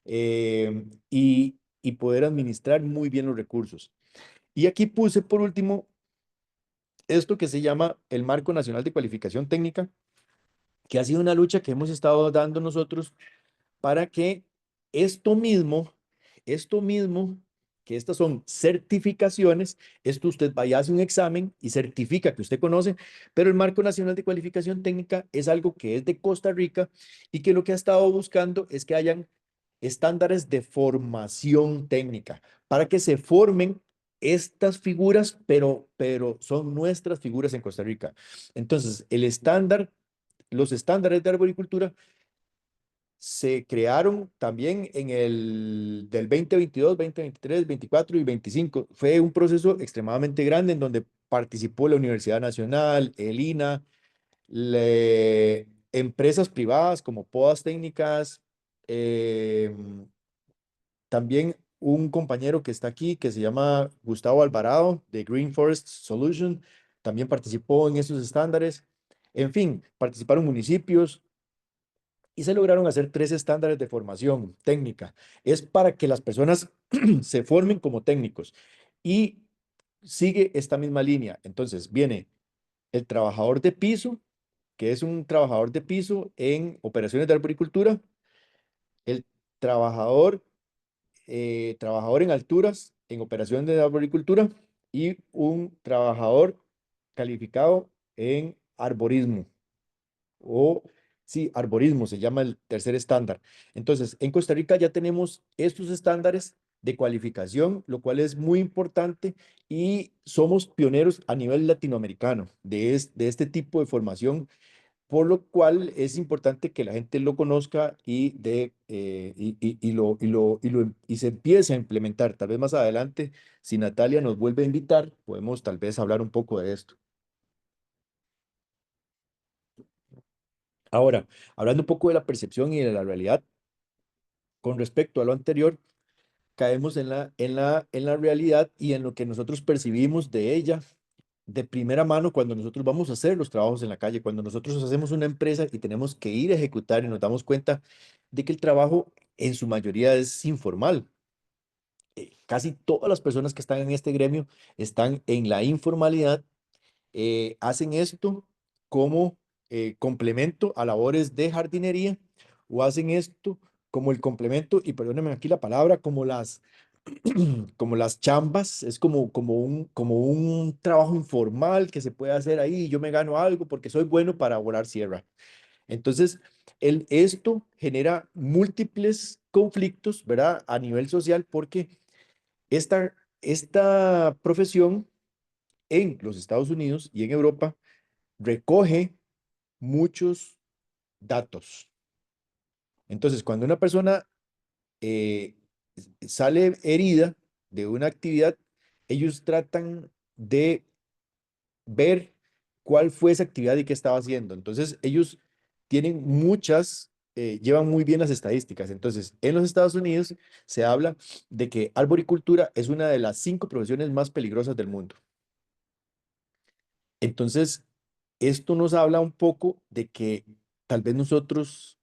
Y poder administrar muy bien los recursos. Y aquí puse por último esto que se llama el Marco Nacional de Cualificación Técnica, que ha sido una lucha que hemos estado dando nosotros para que esto mismo, esto mismo, que estas son certificaciones, esto usted vaya a hacer un examen y certifica que usted conoce, pero el Marco Nacional de Cualificación Técnica es algo que es de Costa Rica y que lo que ha estado buscando es que hayan estándares de formación técnica para que se formen estas figuras, pero son nuestras figuras en Costa Rica. Entonces, el estándar, los estándares de arboricultura se crearon también en el del 2022, 2023, 24 y 25. Fue un proceso extremadamente grande en donde participó la Universidad Nacional, el INA, empresas privadas como Podas Técnicas, eh, también un compañero que está aquí que se llama Gustavo Alvarado de Green Forest Solution, también participó en esos estándares. En fin, participaron municipios, y se lograron hacer tres estándares de formación técnica. Es para que las personas se formen como técnicos y sigue esta misma línea. Entonces viene el trabajador de piso, que es un trabajador de piso en operaciones de arboricultura, el trabajador, trabajador en alturas en operaciones de arboricultura y un trabajador calificado en arborismo. O sí, arborismo se llama el tercer estándar. Entonces, en Costa Rica ya tenemos estos estándares de cualificación, lo cual es muy importante y somos pioneros a nivel latinoamericano de este tipo de formación, por lo cual es importante que la gente lo conozca y se empiece a implementar. Tal vez más adelante, si Natalia nos vuelve a invitar, podemos tal vez hablar un poco de esto. Ahora, hablando un poco de la percepción y de la realidad, con respecto a lo anterior, caemos en la realidad y en lo que nosotros percibimos de ella de primera mano cuando nosotros vamos a hacer los trabajos en la calle, cuando nosotros hacemos una empresa y tenemos que ir a ejecutar y nos damos cuenta de que el trabajo en su mayoría es informal. Casi todas las personas que están en este gremio están en la informalidad, hacen esto como complemento a labores de jardinería o hacen esto como el complemento, y perdónenme aquí la palabra, como como las chambas, es como un trabajo informal que se puede hacer ahí y yo me gano algo porque soy bueno para volar sierra. Entonces, esto genera múltiples conflictos, ¿verdad? A nivel social porque esta profesión en los Estados Unidos y en Europa recoge muchos datos. Entonces, cuando una persona eh, sale herida de una actividad, ellos tratan de ver cuál fue esa actividad y qué estaba haciendo. Entonces, ellos tienen llevan muy bien las estadísticas. Entonces, en los Estados Unidos se habla de que arboricultura es una de las 5 profesiones más peligrosas del mundo. Entonces, esto nos habla un poco de que tal vez nosotros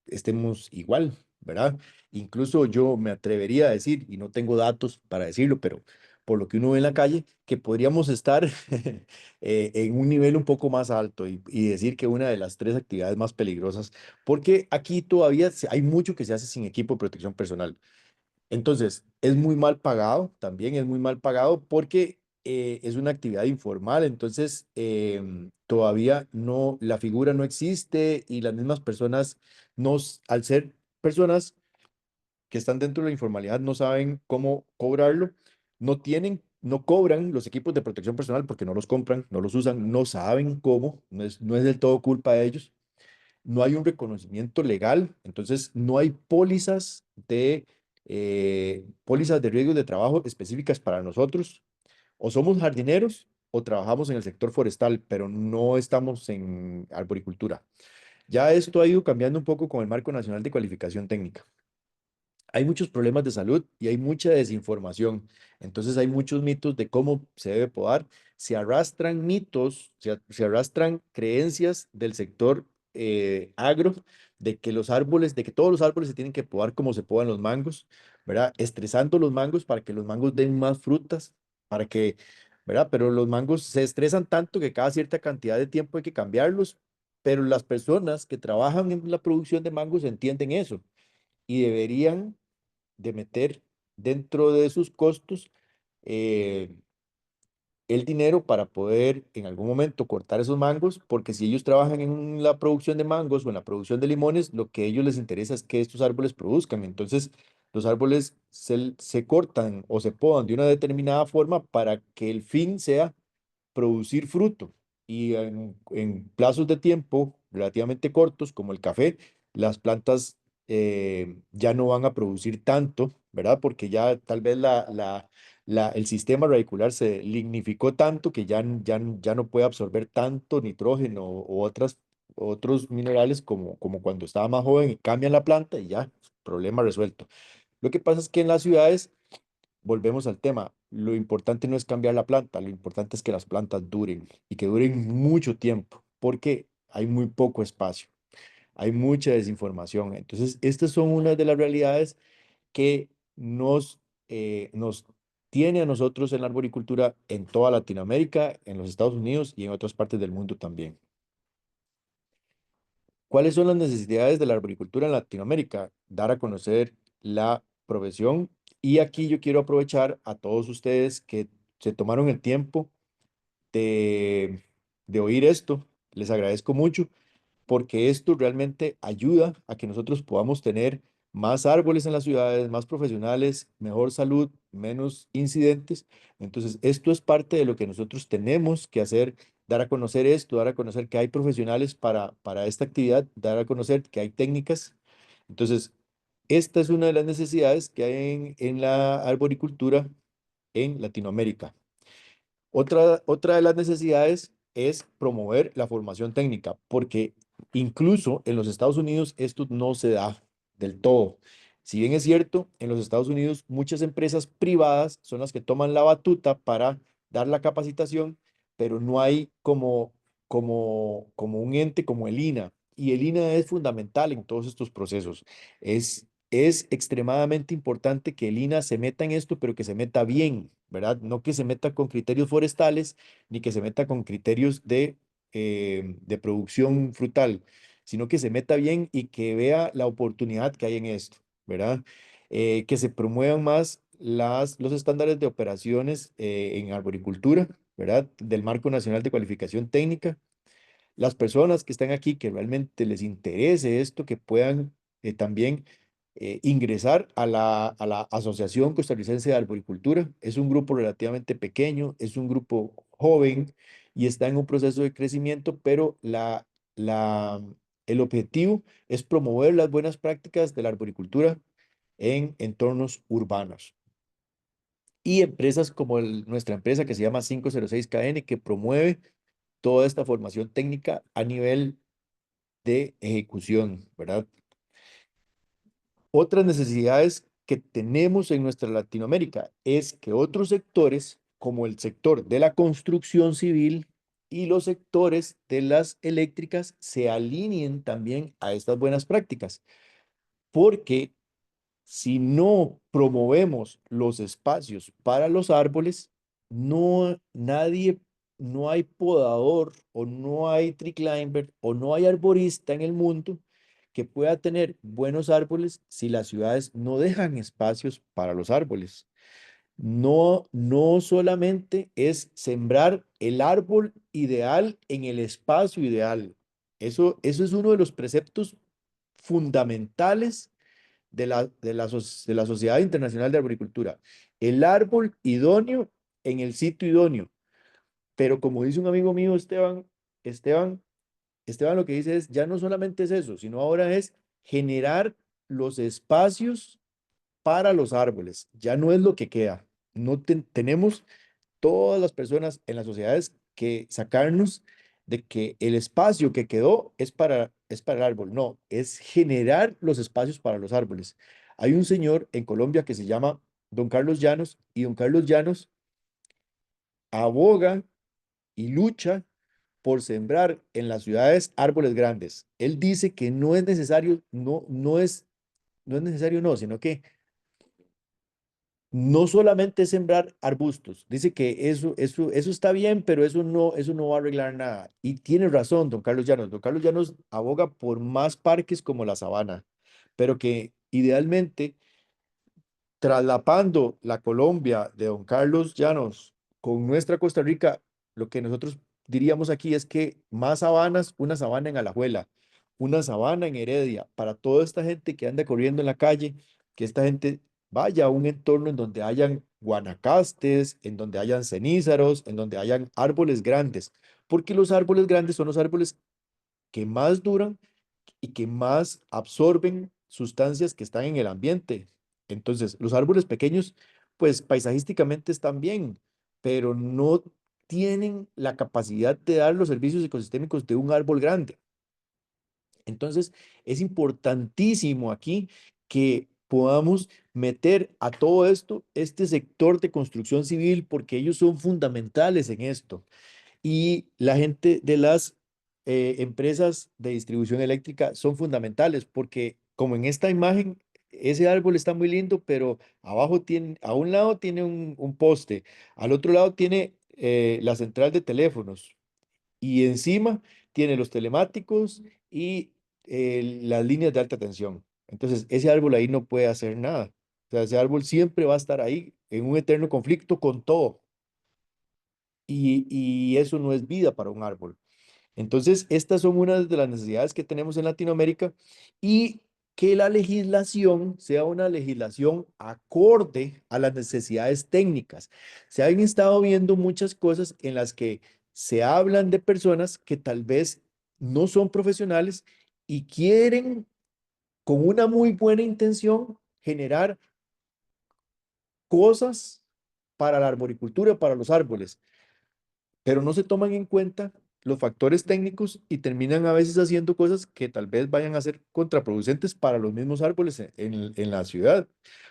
estemos igual, ¿verdad? Incluso yo me atrevería a decir, y no tengo datos para decirlo, pero por lo que uno ve en la calle, que podríamos estar en un nivel un poco más alto y decir que una de las tres actividades más peligrosas, porque aquí todavía hay mucho que se hace sin equipo de protección personal. Entonces, es muy mal pagado, también es muy mal pagado porque es una actividad informal, entonces todavía no, la figura no existe y las mismas personas, al ser personas que están dentro de la informalidad, no saben cómo cobrarlo, no tienen no cobran los equipos de protección personal porque no los compran, no los usan, no saben cómo, no es del todo culpa de ellos. No hay un reconocimiento legal, entonces no hay pólizas de riesgos de trabajo específicas para nosotros. O somos jardineros o trabajamos en el sector forestal, pero no estamos en arboricultura. Ya esto ha ido cambiando un poco con el Marco Nacional de Cualificación Técnica. Hay muchos problemas de salud y hay mucha desinformación. Entonces hay muchos mitos de cómo se debe podar. Se arrastran mitos, se arrastran creencias del sector agro de que los árboles, de que todos los árboles se tienen que podar como se podan los mangos, ¿verdad? Estresando los mangos para que los mangos den más frutas, para que, ¿verdad? Pero los mangos se estresan tanto que cada cierta cantidad de tiempo hay que cambiarlos, pero las personas que trabajan en la producción de mangos entienden eso y deberían de meter dentro de sus costos eh, el dinero para poder en algún momento cortar esos mangos, porque si ellos trabajan en la producción de mangos o en la producción de limones, lo que a ellos les interesa es que estos árboles produzcan. Entonces, los árboles se cortan o se podan de una determinada forma para que el fin sea producir fruto. Y en plazos de tiempo relativamente cortos, como el café, las plantas ya no van a producir tanto, ¿verdad? Porque ya tal vez el sistema radicular se lignificó tanto que ya no puede absorber tanto nitrógeno o otros minerales como cuando estaba más joven y cambian la planta y ya, problema resuelto. Lo que pasa es que en las ciudades volvemos al tema. Lo importante no es cambiar la planta, lo importante es que las plantas duren y que duren mucho tiempo, porque hay muy poco espacio, hay mucha desinformación. Entonces, estas son unas de las realidades que nos tiene a nosotros en la arboricultura en toda Latinoamérica, en los Estados Unidos y en otras partes del mundo también. ¿Cuáles son las necesidades de la arboricultura en Latinoamérica? Dar a conocer la profesión. Y aquí yo quiero aprovechar a todos ustedes que se tomaron el tiempo de, de oír esto. Les agradezco mucho porque esto realmente ayuda a que nosotros podamos tener más árboles en las ciudades, más profesionales, mejor salud, menos incidentes. Entonces, esto es parte de lo que nosotros tenemos que hacer, dar a conocer esto, dar a conocer que hay profesionales para esta actividad, dar a conocer que hay técnicas. Entonces, esta es una de las necesidades que hay en la arboricultura en Latinoamérica. Otra de las necesidades es promover la formación técnica, porque incluso en los Estados Unidos esto no se da del todo. Si bien es cierto, en los Estados Unidos muchas empresas privadas son las que toman la batuta para dar la capacitación, pero no hay como un ente como el INA. Y el INA es fundamental en todos estos procesos. Es extremadamente importante que el INA se meta en esto, pero que se meta bien, ¿verdad? No que se meta con criterios forestales, ni que se meta con criterios de producción frutal, sino que se meta bien y que vea la oportunidad que hay en esto, ¿verdad? Que se promuevan más los estándares de operaciones en arboricultura, ¿verdad? Del Marco Nacional de Cualificación Técnica, las personas que están aquí, que realmente les interese esto, que puedan también ingresar a la Asociación Costarricense de Arboricultura. Es un grupo relativamente pequeño, es un grupo joven y está en un proceso de crecimiento, pero el objetivo es promover las buenas prácticas de la arboricultura en entornos urbanos. Y empresas como nuestra empresa que se llama 506KN, que promueve toda esta formación técnica a nivel de ejecución, ¿verdad? Otras necesidades que tenemos en nuestra Latinoamérica es que otros sectores, como el sector de la construcción civil y los sectores de las eléctricas, se alineen también a estas buenas prácticas, porque si no promovemos los espacios para los árboles, no hay podador o no hay tree climber o no hay arborista en el mundo que pueda tener buenos árboles si las ciudades no dejan espacios para los árboles. No solamente es sembrar el árbol ideal en el espacio ideal. Eso es uno de los preceptos fundamentales de la Sociedad Internacional de Arboricultura. El árbol idóneo en el sitio idóneo. Pero como dice un amigo mío, Esteban, Esteban lo que dice es, ya no solamente es eso, sino ahora es generar los espacios para los árboles. Ya no es lo que queda. No tenemos todas las personas en las sociedades que sacarnos de que el espacio que quedó es para el árbol. No, es generar los espacios para los árboles. Hay un señor en Colombia que se llama Don Carlos Llanos y Don Carlos Llanos aboga y lucha por sembrar en las ciudades árboles grandes. Él dice que no es necesario, no es necesario, no, sino que no solamente sembrar arbustos. Dice que eso está bien, pero eso no va a arreglar nada. Y tiene razón, don Carlos Llanos. Don Carlos Llanos aboga por más parques como la sabana, pero que idealmente traslapando la Colombia de don Carlos Llanos con nuestra Costa Rica, lo que nosotros diríamos aquí es que más sabanas, una sabana en Alajuela, una sabana en Heredia, para toda esta gente que anda corriendo en la calle, que esta gente vaya a un entorno en donde hayan guanacastes, en donde hayan cenízaros, en donde hayan árboles grandes, porque los árboles grandes son los árboles que más duran y que más absorben sustancias que están en el ambiente. Entonces, los árboles pequeños, pues paisajísticamente están bien, pero no tienen la capacidad de dar los servicios ecosistémicos de un árbol grande. Entonces, es importantísimo aquí que podamos meter a todo esto, este sector de construcción civil, porque ellos son fundamentales en esto y la gente de las empresas de distribución eléctrica son fundamentales porque como en esta imagen, ese árbol está muy lindo, pero abajo tiene, a un lado tiene un poste, al otro lado tiene la central de teléfonos y encima tiene los telemáticos y las líneas de alta tensión. Entonces, ese árbol ahí no puede hacer nada. O sea, ese árbol siempre va a estar ahí en un eterno conflicto con todo. Y eso no es vida para un árbol. Entonces, estas son unas de las necesidades que tenemos en Latinoamérica y que la legislación sea una legislación acorde a las necesidades técnicas. Se han estado viendo muchas cosas en las que se hablan de personas que tal vez no son profesionales y quieren, con una muy buena intención, generar cosas para la arboricultura, para los árboles, pero no se toman en cuenta los factores técnicos y terminan a veces haciendo cosas que tal vez vayan a ser contraproducentes para los mismos árboles en la ciudad.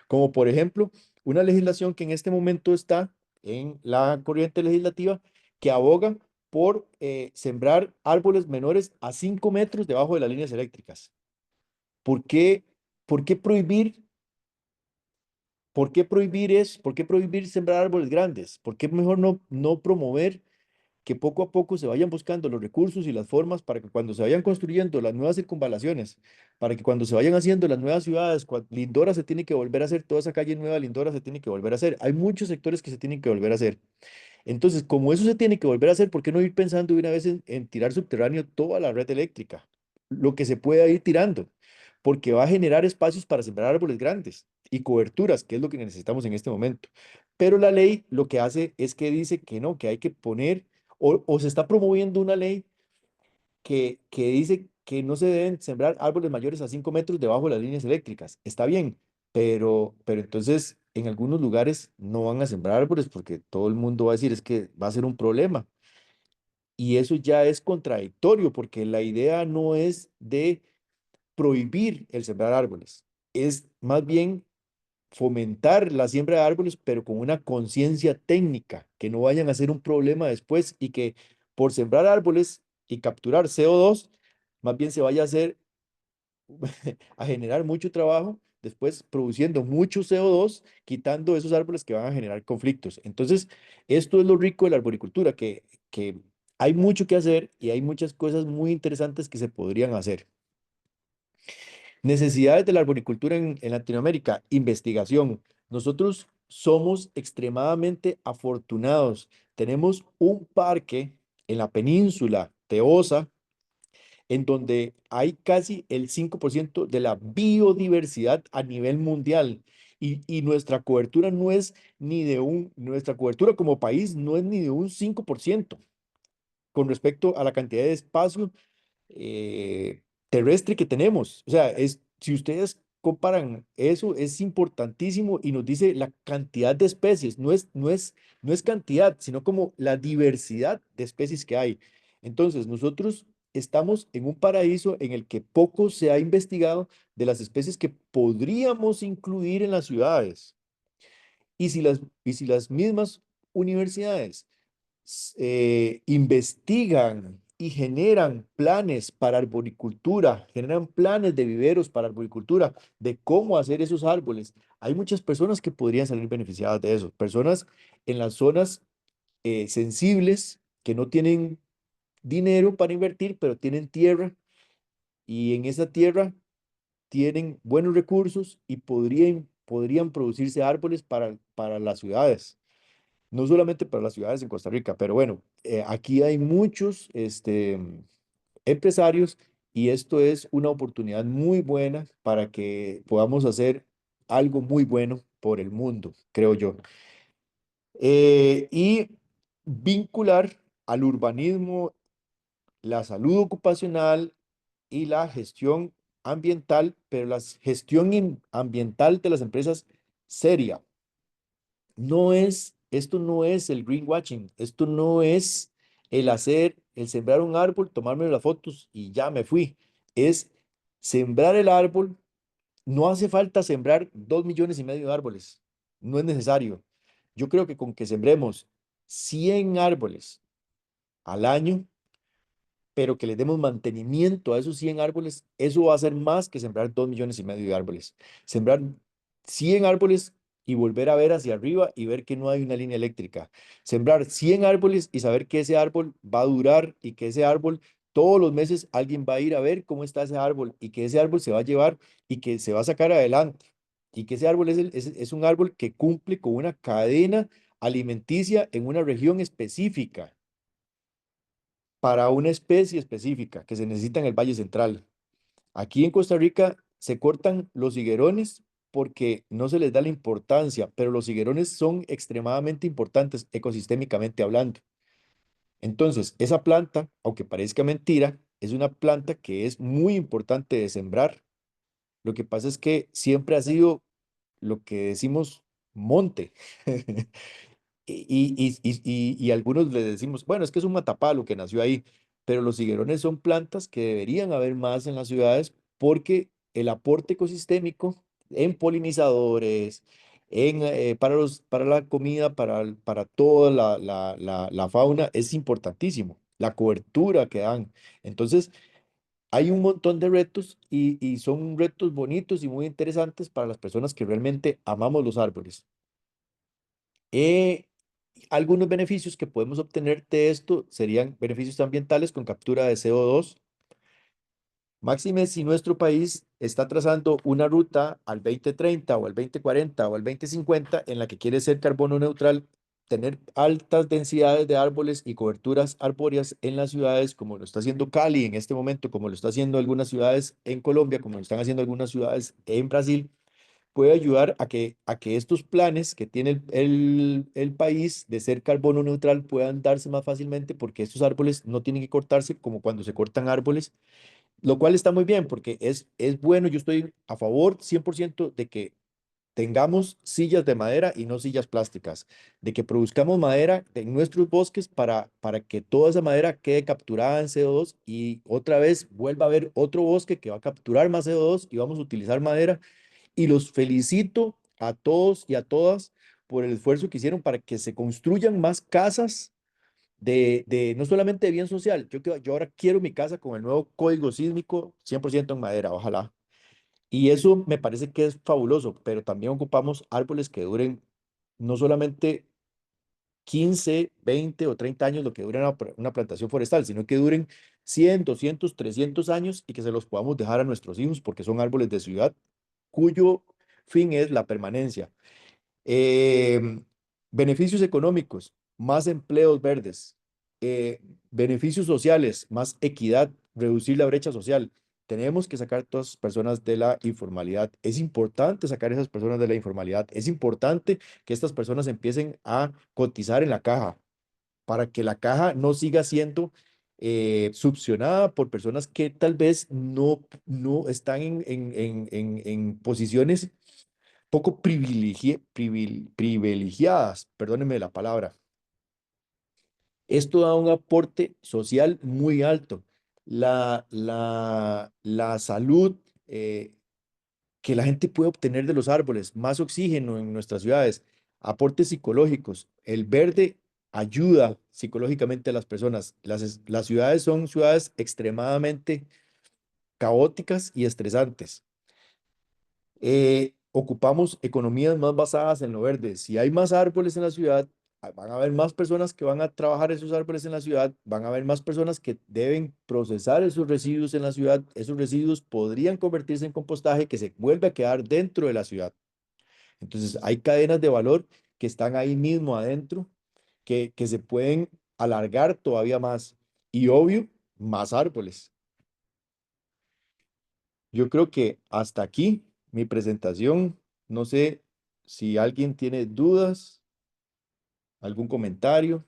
Como por ejemplo, una legislación que en este momento está en la corriente legislativa que aboga por sembrar árboles menores a 5 metros debajo de las líneas eléctricas. ¿Por qué, por qué prohibir? ¿Por qué prohibir eso? ¿Por qué prohibir sembrar árboles grandes? ¿Por qué mejor no promover que poco a poco se vayan buscando los recursos y las formas para que cuando se vayan construyendo las nuevas circunvalaciones, para que cuando se vayan haciendo las nuevas ciudades, Lindora se tiene que volver a hacer, toda esa calle nueva Lindora se tiene que volver a hacer. Hay muchos sectores que se tienen que volver a hacer. Entonces, como eso se tiene que volver a hacer, ¿por qué no ir pensando de una vez en tirar subterráneo toda la red eléctrica? Lo que se pueda ir tirando, porque va a generar espacios para sembrar árboles grandes y coberturas, que es lo que necesitamos en este momento. Pero la ley lo que hace es que dice que no, que hay que poner, o se está promoviendo una ley que dice que no se deben sembrar árboles mayores a 5 metros debajo de las líneas eléctricas. Está bien, pero entonces en algunos lugares no van a sembrar árboles porque todo el mundo va a decir es que va a ser un problema. Y eso ya es contradictorio porque la idea no es de prohibir el sembrar árboles, es más bien fomentar la siembra de árboles, pero con una conciencia técnica, que no vayan a ser un problema después y que por sembrar árboles y capturar CO2, más bien se vaya a hacer, a generar mucho trabajo, después produciendo mucho CO2, quitando esos árboles que van a generar conflictos. Entonces, esto es lo rico de la arboricultura, que hay mucho que hacer y hay muchas cosas muy interesantes que se podrían hacer. Necesidades de la arboricultura en Latinoamérica, investigación. Nosotros somos extremadamente afortunados. Tenemos un parque en la península de Osa, en donde hay casi el 5% de la biodiversidad a nivel mundial. y nuestra cobertura no es ni de nuestra cobertura como país no es ni de un 5% con respecto a la cantidad de espacio eh, terrestre que tenemos. O sea, si ustedes comparan eso, es importantísimo y nos dice la cantidad de especies, no es cantidad, sino como la diversidad de especies que hay. Entonces, nosotros estamos en un paraíso en el que poco se ha investigado de las especies que podríamos incluir en las ciudades. Y si las mismas universidades investigan y generan planes para arboricultura, generan planes de viveros para arboricultura, de cómo hacer esos árboles. Hay muchas personas que podrían salir beneficiadas de eso, personas en las zonas sensibles que no tienen dinero para invertir, pero tienen tierra y en esa tierra tienen buenos recursos y podrían producirse árboles para las ciudades, no solamente para las ciudades en Costa Rica, pero bueno, aquí hay muchos empresarios y esto es una oportunidad muy buena para que podamos hacer algo muy bueno por el mundo, creo yo. Y vincular al urbanismo la salud ocupacional y la gestión ambiental, pero la gestión ambiental de las empresas seria. Esto no es el greenwashing, esto no es el sembrar un árbol, tomarme las fotos y ya me fui. Es sembrar el árbol. No hace falta sembrar 2,5 millones de árboles, no es necesario. Yo creo que con que sembremos 100 árboles al año, pero que le demos mantenimiento a esos 100 árboles, eso va a ser más que sembrar 2,5 millones de árboles. Sembrar 100 árboles y volver a ver hacia arriba y ver que no hay una línea eléctrica. Sembrar 100 árboles y saber que ese árbol va a durar y que ese árbol, todos los meses alguien va a ir a ver cómo está ese árbol y que ese árbol se va a llevar y que se va a sacar adelante. Y que ese árbol es un árbol que cumple con una cadena alimenticia en una región específica para una especie específica que se necesita en el Valle Central. Aquí en Costa Rica se cortan los higuerones porque no se les da la importancia, pero los higuerones son extremadamente importantes ecosistémicamente hablando. Entonces, esa planta, aunque parezca mentira, es una planta que es muy importante de sembrar. Lo que pasa es que siempre ha sido lo que decimos monte. Y algunos le decimos, bueno, es que es un matapalo que nació ahí, pero los higuerones son plantas que deberían haber más en las ciudades porque el aporte ecosistémico en polinizadores, para la comida, para toda la fauna es importantísimo, la cobertura que dan. Entonces, hay un montón de retos y son retos bonitos y muy interesantes para las personas que realmente amamos los árboles. Eh, Algunos beneficios que podemos obtener de esto serían beneficios ambientales con captura de CO2. Máxime si nuestro país está trazando una ruta al 2030 o al 2040 o al 2050 en la que quiere ser carbono neutral, tener altas densidades de árboles y coberturas arbóreas en las ciudades, como lo está haciendo Cali en este momento, como lo está haciendo algunas ciudades en Colombia, como lo están haciendo algunas ciudades en Brasil, puede ayudar a que estos planes que tiene el país de ser carbono neutral puedan darse más fácilmente porque estos árboles no tienen que cortarse como cuando se cortan árboles, lo cual está muy bien porque es bueno, yo estoy a favor 100% de que tengamos sillas de madera y no sillas plásticas, de que produzcamos madera en nuestros bosques para que toda esa madera quede capturada en CO2 y otra vez vuelva a haber otro bosque que va a capturar más CO2 y vamos a utilizar madera y los felicito a todos y a todas por el esfuerzo que hicieron para que se construyan más casas no solamente de bien social, yo ahora quiero mi casa con el nuevo código sísmico 100% en madera, ojalá. Y eso me parece que es fabuloso, pero también ocupamos árboles que duren no solamente 15 20 o 30 años, lo que dura una plantación forestal, sino que duren 100 200 300 años y que se los podamos dejar a nuestros hijos porque son árboles de ciudad cuyo fin es la permanencia. Em, Beneficios económicos, más empleos verdes, beneficios sociales, más equidad, reducir la brecha social. Tenemos que sacar a todas las personas de la informalidad. Es importante sacar a esas personas de la informalidad. Es importante que estas personas empiecen a cotizar en la caja para que la caja no siga siendo succionada por personas que tal vez no están en posiciones poco privilegiadas, perdónenme la palabra. Esto da un aporte social muy alto. La salud que la gente puede obtener de los árboles, más oxígeno en nuestras ciudades, aportes psicológicos. El verde ayuda psicológicamente a las personas. Las ciudades son ciudades extremadamente caóticas y estresantes. Ocupamos economías más basadas en lo verde. Si hay más árboles en la ciudad, van a haber más personas que van a trabajar esos árboles en la ciudad, van a haber más personas que deben procesar esos residuos en la ciudad. Esos residuos podrían convertirse en compostaje que se vuelve a quedar dentro de la ciudad. Entonces, hay cadenas de valor que están ahí mismo adentro, que se pueden alargar todavía más. Y obvio, más árboles. Yo creo que hasta aquí mi presentación. No sé si alguien tiene dudas, algún comentario.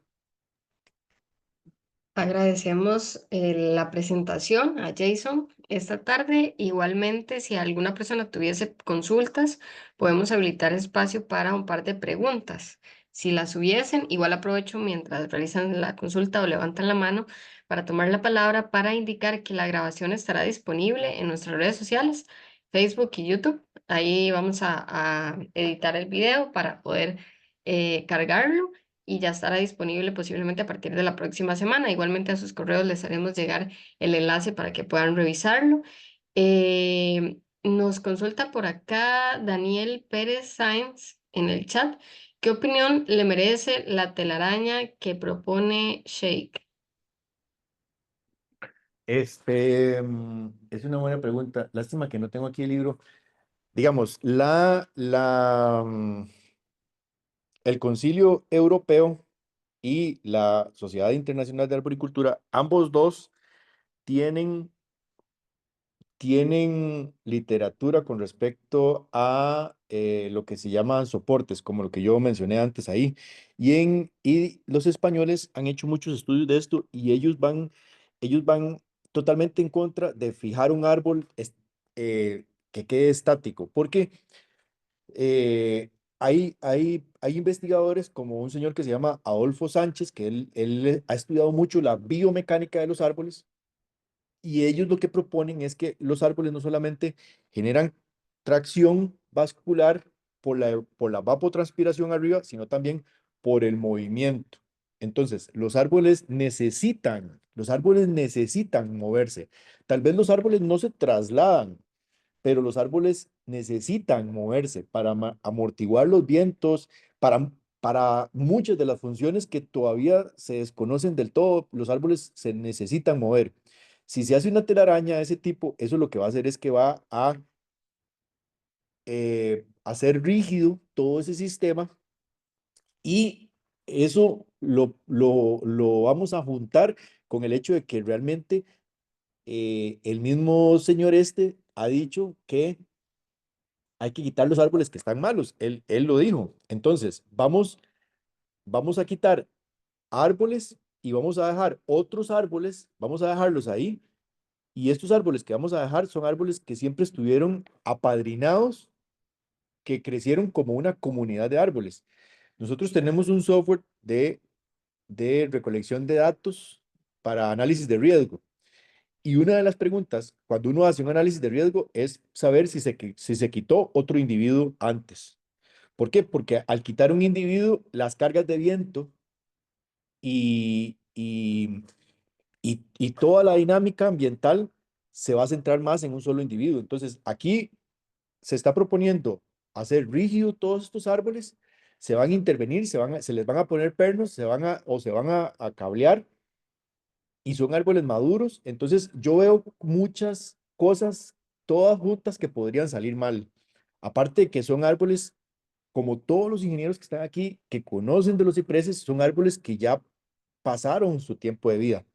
Agradecemos la presentación a Jason esta tarde. Igualmente, si alguna persona tuviese consultas, podemos habilitar espacio para un par de preguntas. Si las hubiesen, igual aprovecho mientras realizan la consulta o levantan la mano para tomar la palabra para indicar que la grabación estará disponible en nuestras redes sociales, Facebook y YouTube. Ahí vamos a editar el video para poder cargarlo y ya estará disponible posiblemente a partir de la próxima semana. Igualmente a sus correos les haremos llegar el enlace para que puedan revisarlo. Nos consulta por acá Daniel Pérez Sáenz en el chat. ¿Qué opinión le merece la telaraña que propone Shake? Es una buena pregunta. Lástima que no tengo aquí el libro. Digamos, el Concilio Europeo y la Sociedad Internacional de Arboricultura, ambos dos tienen literatura con respecto a lo que se llaman soportes, como lo que yo mencioné antes ahí. Y los españoles han hecho muchos estudios de esto y ellos van totalmente en contra de fijar un árbol que quede estático, porque hay investigadores como un señor que se llama Adolfo Sánchez, que él ha estudiado mucho la biomecánica de los árboles y ellos lo que proponen es que los árboles no solamente generan tracción vascular por la evapotranspiración arriba, sino también por el movimiento. Entonces, los árboles necesitan moverse. Tal vez los árboles no se trasladan, pero los árboles necesitan moverse para amortiguar los vientos, para muchas de las funciones que todavía se desconocen del todo, los árboles se necesitan mover. Si se hace una telaraña de ese tipo, eso lo que va a hacer es que va a hacer rígido todo ese sistema y eso lo vamos a juntar con el hecho de que realmente el mismo señor este ha dicho que hay que quitar los árboles que están malos. Él lo dijo. Entonces, vamos a quitar árboles y vamos a dejar otros árboles, vamos a dejarlos ahí. Y estos árboles que vamos a dejar son árboles que siempre estuvieron apadrinados, que crecieron como una comunidad de árboles. Nosotros tenemos un software de recolección de datos para análisis de riesgo. Y una de las preguntas, cuando uno hace un análisis de riesgo, es saber si se quitó otro individuo antes. ¿Por qué? Porque al quitar un individuo, las cargas de viento y, y, y toda la dinámica ambiental se va a centrar más en un solo individuo. Entonces, aquí se está proponiendo hacer rígido todos estos árboles, se van a intervenir, se les van a poner pernos, se van a cablear y son árboles maduros. Entonces, yo veo muchas cosas, todas juntas que podrían salir mal. Aparte de que son árboles como todos los ingenieros que están aquí, que conocen de los cipreses, son árboles que ya pasaron su tiempo de vida.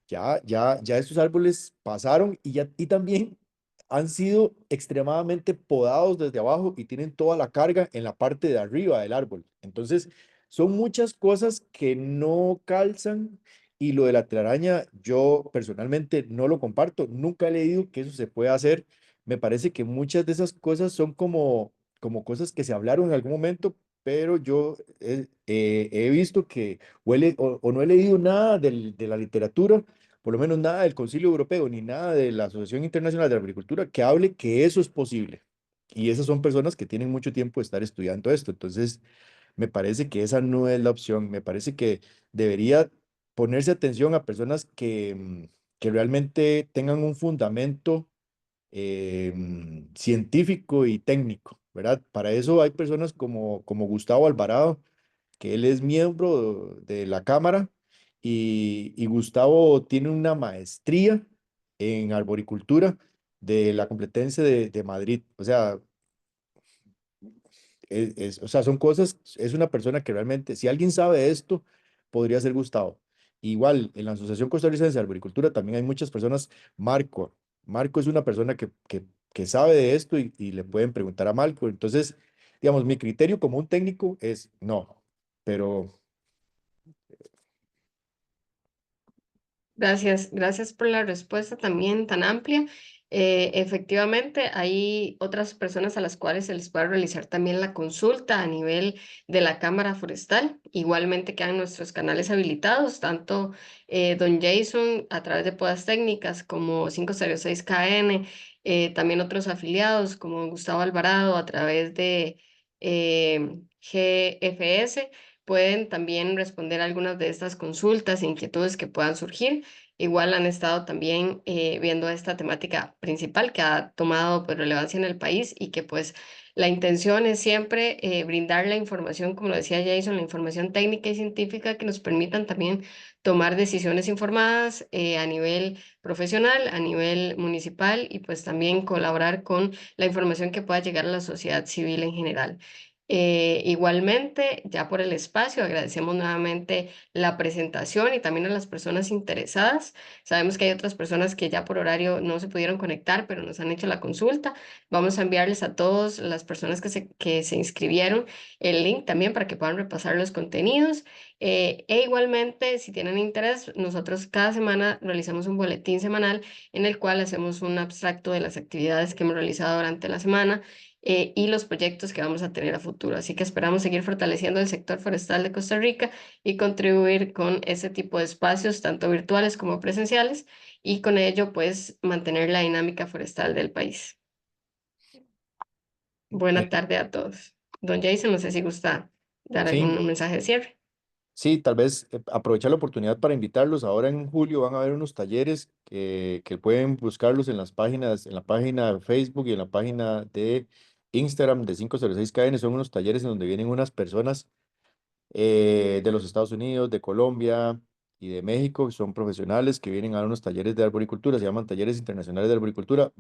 Ya estos árboles pasaron y también han sido extremadamente podados desde abajo y tienen toda la carga en la parte de arriba del árbol. Entonces, son muchas cosas que no calzan y lo de la telaraña yo personalmente no lo comparto. Nunca he leído que eso se pueda hacer. Me parece que muchas de esas cosas son como cosas que se hablaron en algún momento, pero yo he visto que o no he leído nada de la literatura, por lo menos nada del Concilio Europeo ni nada de la Asociación Internacional de la Agricultura que hable que eso es posible. Y esas son personas que tienen mucho tiempo de estar estudiando esto. Entonces, me parece que esa no es la opción. Me parece que debería ponerse atención a personas que realmente tengan un fundamento científico y técnico, ¿verdad? Para eso hay personas como Gustavo Alvarado, que él es miembro de la Cámara y Gustavo tiene una maestría en arboricultura de la Complutense de Madrid. O sea, o sea, son cosas, es una persona que realmente, si alguien sabe de esto, podría ser Gustavo. Igual, en la Asociación Costarricense de Arboricultura también hay muchas personas. Marco, Marco es una persona que sabe de esto y le pueden preguntar a Marco. Entonces, digamos, mi criterio como un técnico es no, pero Gracias, gracias por la respuesta también tan amplia. Efectivamente, hay otras personas a las cuales se les puede realizar también la consulta a nivel de la Cámara Forestal. Igualmente quedan nuestros canales habilitados, tanto don Jason a través de Podas Técnicas como 506KN, también otros afiliados como Gustavo Alvarado a través de GFS pueden también responder algunas de estas consultas e inquietudes que puedan surgir. Igual han estado también viendo esta temática principal que ha tomado pues, relevancia en el país y que pues la intención es siempre brindar la información, como lo decía Jason, la información técnica y científica que nos permitan también tomar decisiones informadas a nivel profesional, a nivel municipal y pues también colaborar con la información que pueda llegar a la sociedad civil en general. Igualmente, ya por el espacio, agradecemos nuevamente la presentación y también a las personas interesadas. Sabemos que hay otras personas que ya por horario no se pudieron conectar, pero nos han hecho la consulta. Vamos a enviarles a todas las personas que se inscribieron el link también para que puedan repasar los contenidos. E igualmente, si tienen interés, nosotros cada semana realizamos un boletín semanal en el cual hacemos un abstracto de las actividades que hemos realizado durante la semana y los proyectos que vamos a tener a futuro. Así que esperamos seguir fortaleciendo el sector forestal de Costa Rica y contribuir con ese tipo de espacios, tanto virtuales como presenciales, y con ello, pues, mantener la dinámica forestal del país. me- Buena tarde a todos. Don Jason, no sé si gusta dar sí, algún mensaje de cierre. sí, tal vez aprovechar la oportunidad para invitarlos. Ahora en julio van a haber unos talleres que pueden buscarlos en las páginas, en la página de Facebook y en la página de Instagram de 506KN. Son unos talleres en donde vienen unas personas de los Estados Unidos, de Colombia y de México, que son profesionales que vienen a dar unos talleres de arboricultura, se llaman Talleres Internacionales de Arboricultura.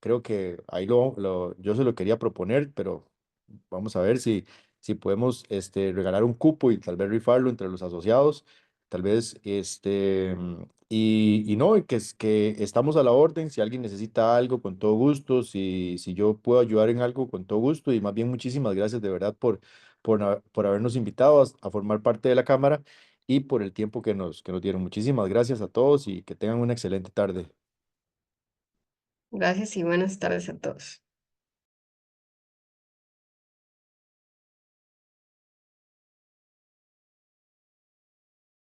Creo que ahí yo se lo quería proponer, pero vamos a ver si podemos regalar un cupo y tal vez rifarlo entre los asociados, tal vez, y no, y que estamos a la orden, si alguien necesita algo, con todo gusto, si yo puedo ayudar en algo, con todo gusto, y más bien muchísimas gracias de verdad por habernos invitado a formar parte de la Cámara y por el tiempo que nos dieron. Muchísimas gracias a todos y que tengan una excelente tarde. Gracias y buenas tardes a todos.